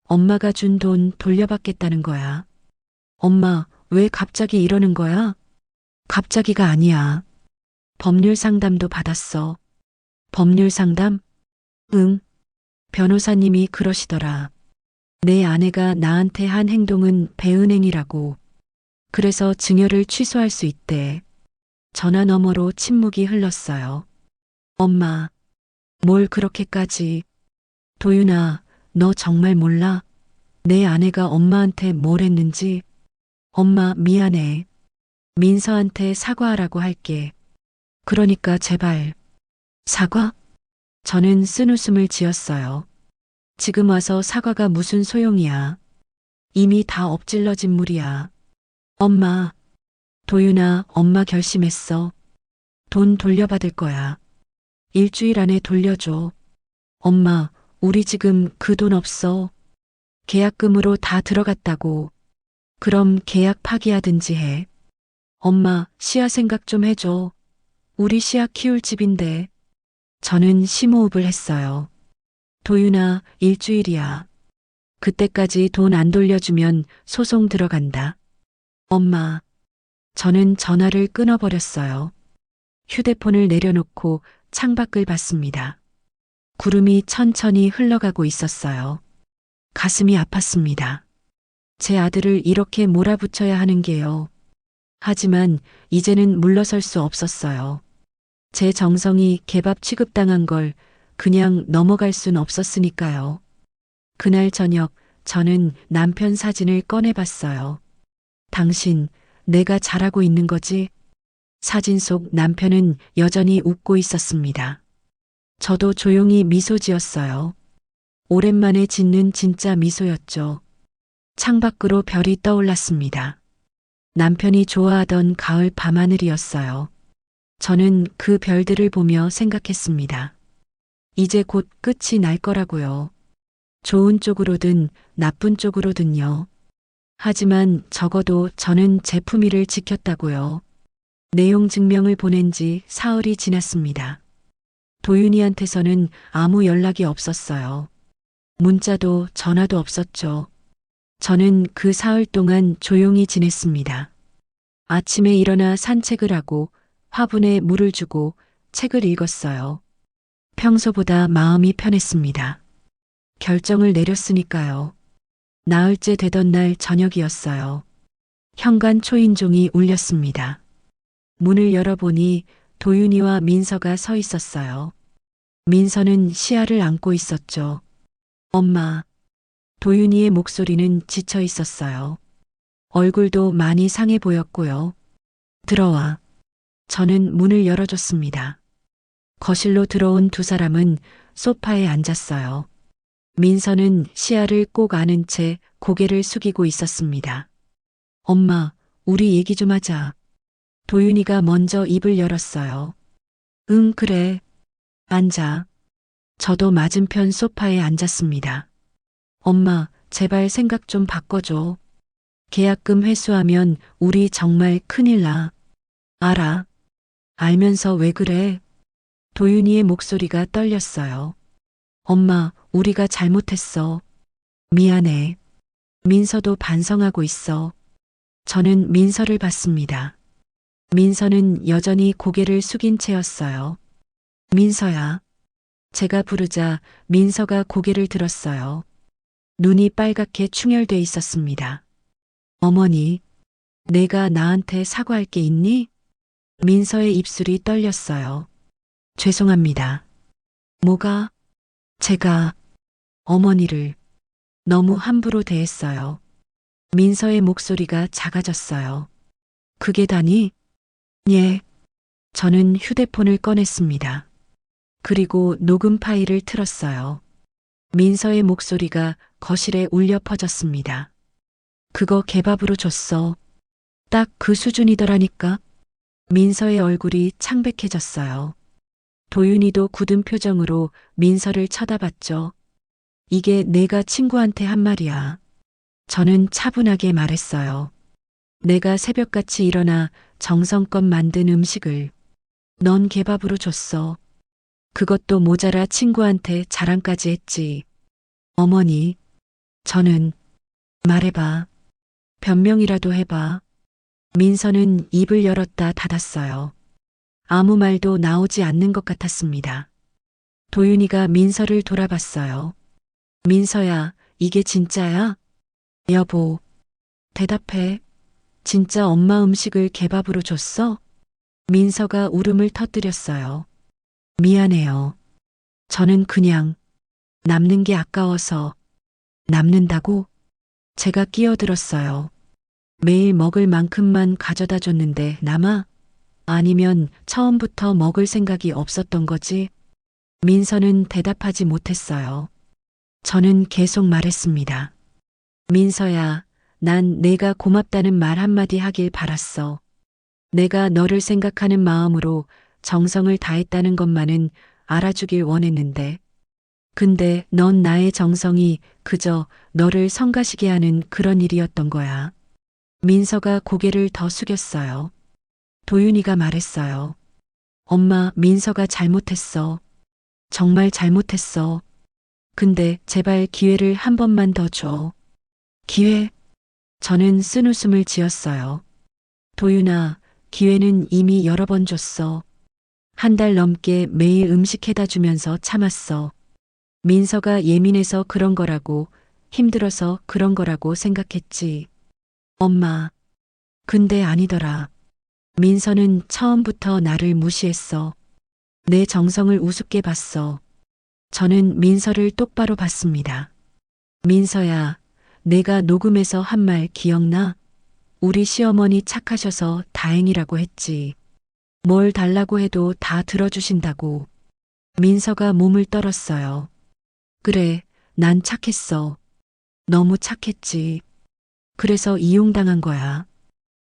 엄마가 준 돈 돌려받겠다는 거야. 엄마, 왜 갑자기 이러는 거야? 갑자기가 아니야. 법률 상담도 받았어. 법률 상담? 응. 변호사님이 그러시더라. 내 아내가 나한테 한 행동은 배은행이라고. 그래서 증여를 취소할 수 있대. 전화 너머로 침묵이 흘렀어요. 엄마, 뭘 그렇게까지. 도윤아, 너 정말 몰라? 내 아내가 엄마한테 뭘 했는지. 엄마, 미안해. 민서한테 사과하라고 할게. 그러니까 제발. 사과? 저는 쓴웃음을 지었어요. 지금 와서 사과가 무슨 소용이야. 이미 다 엎질러진 물이야. 엄마, 도윤아, 엄마 결심했어. 돈 돌려받을 거야. 일주일 안에 돌려줘. 엄마, 우리 지금 그 돈 없어. 계약금으로 다 들어갔다고. 그럼 계약 파기하든지 해. 엄마, 시아 생각 좀 해줘. 우리 시아 키울 집인데. 저는 심호흡을 했어요. 도윤아, 일주일이야. 그때까지 돈 안 돌려주면 소송 들어간다. 엄마, 저는 전화를 끊어버렸어요. 휴대폰을 내려놓고 창밖을 봤습니다. 구름이 천천히 흘러가고 있었어요. 가슴이 아팠습니다. 제 아들을 이렇게 몰아붙여야 하는 게요. 하지만 이제는 물러설 수 없었어요. 제 정성이 개밥 취급당한 걸 그냥 넘어갈 순 없었으니까요. 그날 저녁 저는 남편 사진을 꺼내봤어요. 당신, 내가 잘하고 있는 거지? 사진 속 남편은 여전히 웃고 있었습니다. 저도 조용히 미소 지었어요. 오랜만에 짓는 진짜 미소였죠. 창밖으로 별이 떠올랐습니다. 남편이 좋아하던 가을 밤하늘이었어요. 저는 그 별들을 보며 생각했습니다. 이제 곧 끝이 날 거라고요. 좋은 쪽으로든 나쁜 쪽으로든요. 하지만 적어도 저는 제 품위를 지켰다고요. 내용 증명을 보낸 지 사흘이 지났습니다. 도윤이한테서는 아무 연락이 없었어요. 문자도 전화도 없었죠. 저는 그 사흘 동안 조용히 지냈습니다. 아침에 일어나 산책을 하고 화분에 물을 주고 책을 읽었어요. 평소보다 마음이 편했습니다. 결정을 내렸으니까요. 나흘째 되던 날 저녁이었어요. 현관 초인종이 울렸습니다. 문을 열어보니 도윤이와 민서가 서 있었어요. 민서는 시아를 안고 있었죠. 엄마. 도윤이의 목소리는 지쳐 있었어요. 얼굴도 많이 상해 보였고요. 들어와. 저는 문을 열어줬습니다. 거실로 들어온 두 사람은 소파에 앉았어요. 민서는 시아를 꼭 안은 채 고개를 숙이고 있었습니다. 엄마, 우리 얘기 좀 하자. 도윤이가 먼저 입을 열었어요. 응, 그래. 앉아. 저도 맞은편 소파에 앉았습니다. 엄마, 제발 생각 좀 바꿔줘. 계약금 회수하면 우리 정말 큰일 나. 알아. 알면서 왜 그래? 도윤이의 목소리가 떨렸어요. 엄마, 우리가 잘못했어. 미안해. 민서도 반성하고 있어. 저는 민서를 봤습니다. 민서는 여전히 고개를 숙인 채였어요. 민서야. 제가 부르자 민서가 고개를 들었어요. 눈이 빨갛게 충혈돼 있었습니다. 어머니, 내가 나한테 사과할 게 있니? 민서의 입술이 떨렸어요. 죄송합니다. 뭐가? 제가 어머니를 너무 함부로 대했어요. 민서의 목소리가 작아졌어요. 그게 다니? 예. 저는 휴대폰을 꺼냈습니다. 그리고 녹음 파일을 틀었어요. 민서의 목소리가 거실에 울려 퍼졌습니다. 그거 개밥으로 줬어. 딱 그 수준이더라니까. 민서의 얼굴이 창백해졌어요. 도윤이도 굳은 표정으로 민서를 쳐다봤죠. 이게 내가 친구한테 한 말이야. 저는 차분하게 말했어요. 내가 새벽같이 일어나 정성껏 만든 음식을 넌 개밥으로 줬어. 그것도 모자라 친구한테 자랑까지 했지. 어머니, 저는 말해봐. 변명이라도 해봐. 민서는 입을 열었다 닫았어요. 아무 말도 나오지 않는 것 같았습니다. 도윤이가 민서를 돌아봤어요. 민서야, 이게 진짜야? 여보, 대답해. 진짜 엄마 음식을 개밥으로 줬어? 민서가 울음을 터뜨렸어요. 미안해요. 저는 그냥 남는 게 아까워서 남는다고 제가 끼어들었어요. 매일 먹을 만큼만 가져다 줬는데 남아? 아니면 처음부터 먹을 생각이 없었던 거지? 민서는 대답하지 못했어요. 저는 계속 말했습니다. 민서야, 난 내가 고맙다는 말 한마디 하길 바랐어. 내가 너를 생각하는 마음으로 정성을 다했다는 것만은 알아주길 원했는데. 근데 넌 나의 정성이 그저 너를 성가시게 하는 그런 일이었던 거야. 민서가 고개를 더 숙였어요. 도윤이가 말했어요. 엄마, 민서가 잘못했어. 정말 잘못했어. 근데 제발 기회를 한 번만 더 줘. 기회? 저는 쓴웃음을 지었어요. 도윤아, 기회는 이미 여러 번 줬어. 한 달 넘게 매일 음식 해다 주면서 참았어. 민서가 예민해서 그런 거라고, 힘들어서 그런 거라고 생각했지. 엄마. 근데 아니더라. 민서는 처음부터 나를 무시했어. 내 정성을 우습게 봤어. 저는 민서를 똑바로 봤습니다. 민서야, 내가 녹음해서 한 말 기억나? 우리 시어머니 착하셔서 다행이라고 했지. 뭘 달라고 해도 다 들어주신다고. 민서가 몸을 떨었어요. 그래, 난 착했어. 너무 착했지. 그래서 이용당한 거야.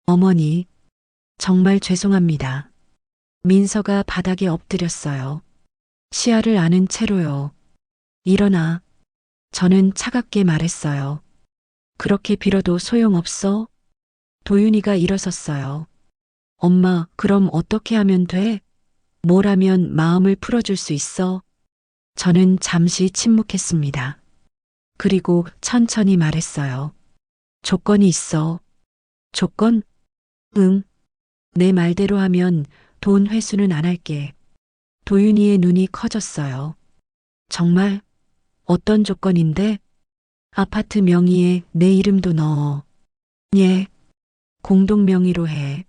어머니, 정말 죄송합니다. 민서가 바닥에 엎드렸어요. 시야를 아는 채로요. 일어나. 저는 차갑게 말했어요. 그렇게 빌어도 소용없어? 도윤이가 일어섰어요. 엄마, 그럼 어떻게 하면 돼? 뭘 하면 마음을 풀어줄 수 있어? 저는 잠시 침묵했습니다. 그리고 천천히 말했어요. 조건이 있어. 조건? 응. 내 말대로 하면 돈 회수는 안 할게. 도윤이의 눈이 커졌어요. 정말? 어떤 조건인데? 아파트 명의에 내 이름도 넣어. 예. 공동 명의로 해.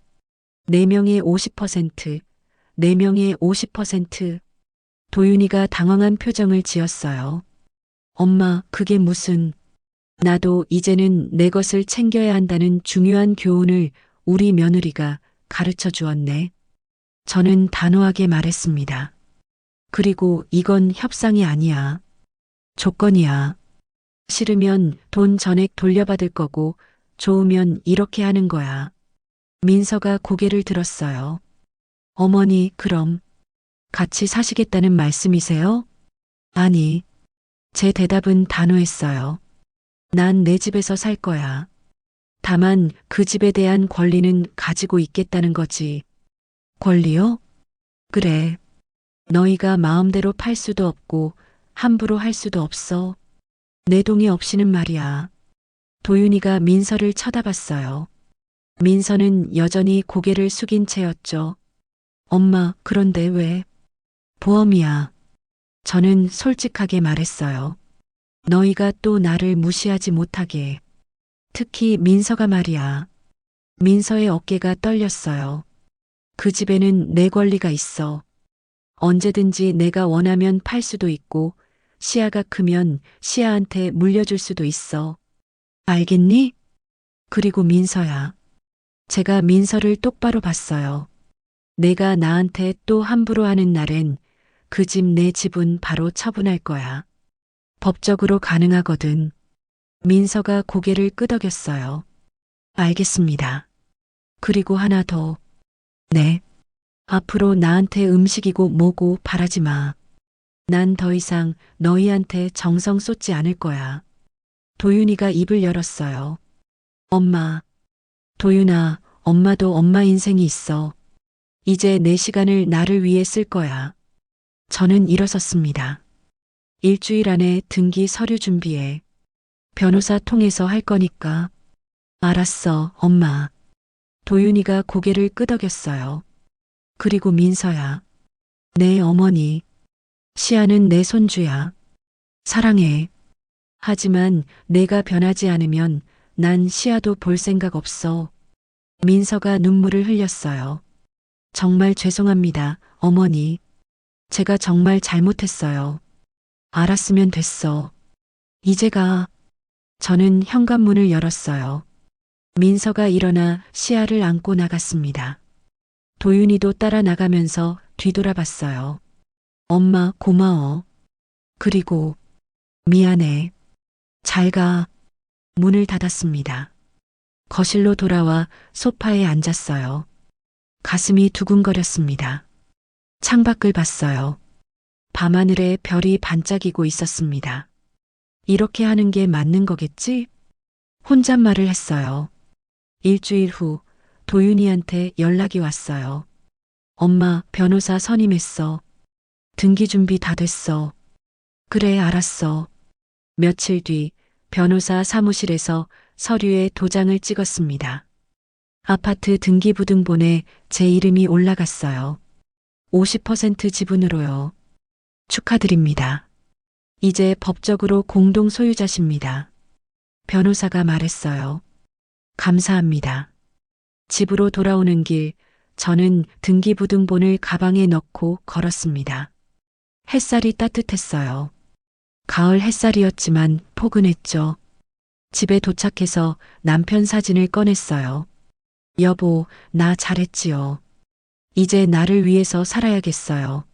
4명의 50%, 4명의 50%. 도윤이가 당황한 표정을 지었어요. 엄마, 그게 무슨... 나도 이제는 내 것을 챙겨야 한다는 중요한 교훈을 우리 며느리가 가르쳐 주었네. 저는 단호하게 말했습니다. 그리고 이건 협상이 아니야. 조건이야. 싫으면 돈 전액 돌려받을 거고 좋으면 이렇게 하는 거야. 민서가 고개를 들었어요. 어머니, 그럼 같이 사시겠다는 말씀이세요? 아니, 제 대답은 단호했어요. 난 내 집에서 살 거야. 다만 그 집에 대한 권리는 가지고 있겠다는 거지. 권리요? 그래. 너희가 마음대로 팔 수도 없고 함부로 할 수도 없어. 내 동의 없이는 말이야. 도윤이가 민서를 쳐다봤어요. 민서는 여전히 고개를 숙인 채였죠. 엄마, 그런데 왜? 보험이야. 저는 솔직하게 말했어요. 너희가 또 나를 무시하지 못하게. 특히 민서가 말이야. 민서의 어깨가 떨렸어요. 그 집에는 내 권리가 있어. 언제든지 내가 원하면 팔 수도 있고, 시아가 크면 시아한테 물려줄 수도 있어. 알겠니? 그리고 민서야. 제가 민서를 똑바로 봤어요. 내가 나한테 또 함부로 하는 날엔 그 집 내 집은 바로 처분할 거야. 법적으로 가능하거든. 민서가 고개를 끄덕였어요. 알겠습니다. 그리고 하나 더. 네. 앞으로 나한테 음식이고 뭐고 바라지 마. 난 더 이상 너희한테 정성 쏟지 않을 거야. 도윤이가 입을 열었어요. 엄마. 도윤아, 엄마도 엄마 인생이 있어. 이제 내 시간을 나를 위해 쓸 거야. 저는 일어섰습니다. 일주일 안에 등기 서류 준비해. 변호사 통해서 할 거니까. 알았어, 엄마. 도윤이가 고개를 끄덕였어요. 그리고 민서야. 내 어머니. 시아는 내 손주야. 사랑해. 하지만 내가 변하지 않으면 난 시아도 볼 생각 없어. 민서가 눈물을 흘렸어요. 정말 죄송합니다, 어머니. 제가 정말 잘못했어요. 알았으면 됐어. 이제 가. 저는 현관문을 열었어요. 민서가 일어나 시아를 안고 나갔습니다. 도윤이도 따라 나가면서 뒤돌아봤어요. 엄마, 고마워. 그리고 미안해. 잘 가. 문을 닫았습니다. 거실로 돌아와 소파에 앉았어요. 가슴이 두근거렸습니다. 창밖을 봤어요. 밤하늘에 별이 반짝이고 있었습니다. 이렇게 하는 게 맞는 거겠지? 혼잣말을 했어요. 일주일 후 도윤이한테 연락이 왔어요. 엄마, 변호사 선임했어. 등기 준비 다 됐어. 그래, 알았어. 며칠 뒤 변호사 사무실에서 서류에 도장을 찍었습니다. 아파트 등기부등본에 제 이름이 올라갔어요. 50% 지분으로요. 축하드립니다. 이제 법적으로 공동 소유자십니다. 변호사가 말했어요. 감사합니다. 집으로 돌아오는 길, 저는 등기부등본을 가방에 넣고 걸었습니다. 햇살이 따뜻했어요. 가을 햇살이었지만 포근했죠. 집에 도착해서 남편 사진을 꺼냈어요. 여보, 나 잘했지요. 이제 나를 위해서 살아야겠어요.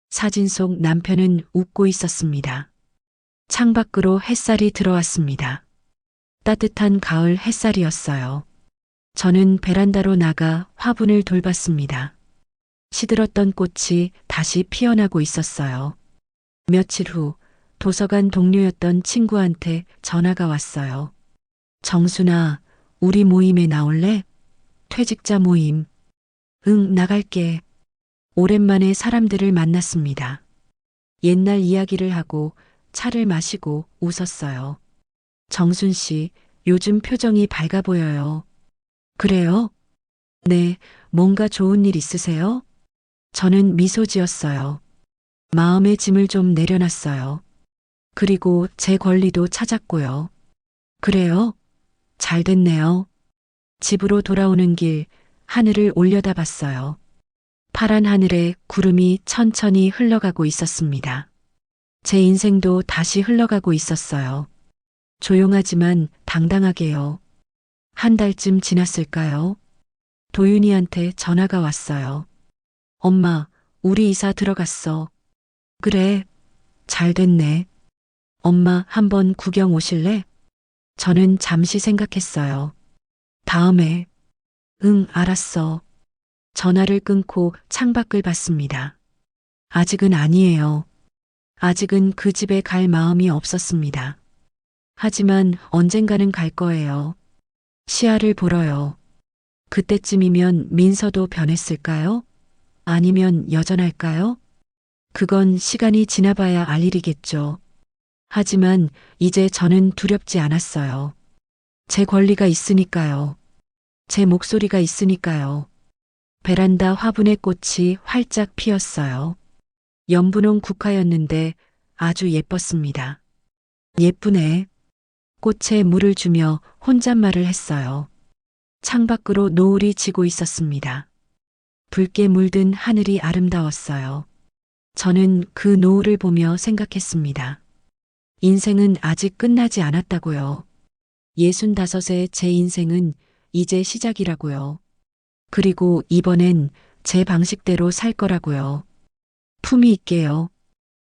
사진 속 남편은 웃고 있었습니다. 창밖으로 햇살이 들어왔습니다. 따뜻한 가을 햇살이었어요. 저는 베란다로 나가 화분을 돌봤습니다. 시들었던 꽃이 다시 피어나고 있었어요. 며칠 후 도서관 동료였던 친구한테 전화가 왔어요. 정순아, 우리 모임에 나올래? 퇴직자 모임. 응, 나갈게. 오랜만에 사람들을 만났습니다. 옛날 이야기를 하고 차를 마시고 웃었어요. 정순 씨, 요즘 표정이 밝아 보여요. 그래요? 네, 뭔가 좋은 일 있으세요? 저는 미소 지었어요. 마음의 짐을 좀 내려놨어요. 그리고 제 권리도 찾았고요. 그래요? 잘 됐네요. 집으로 돌아오는 길, 하늘을 올려다봤어요. 파란 하늘에 구름이 천천히 흘러가고 있었습니다. 제 인생도 다시 흘러가고 있었어요. 조용하지만 당당하게요. 한 달쯤 지났을까요? 도윤이한테 전화가 왔어요. 엄마, 우리 이사 들어갔어. 그래, 잘 됐네. 엄마, 한번 구경 오실래? 저는 잠시 생각했어요. 다음에. 응, 알았어. 전화를 끊고 창밖을 봤습니다. 아직은 아니에요. 아직은 그 집에 갈 마음이 없었습니다. 하지만 언젠가는 갈 거예요. 시야를 보러요. 그때쯤이면 민서도 변했을까요? 아니면 여전할까요? 그건 시간이 지나봐야 알 일이겠죠. 하지만 이제 저는 두렵지 않았어요. 제 권리가 있으니까요. 제 목소리가 있으니까요. 베란다 화분의 꽃이 활짝 피었어요. 연분홍 국화였는데 아주 예뻤습니다. 예쁘네. 꽃에 물을 주며 혼잣말을 했어요. 창밖으로 노을이 지고 있었습니다. 붉게 물든 하늘이 아름다웠어요. 저는 그 노을을 보며 생각했습니다. 인생은 아직 끝나지 않았다고요. 65의 제 인생은 이제 시작이라고요. 그리고 이번엔 제 방식대로 살 거라고요. 품위 있게요.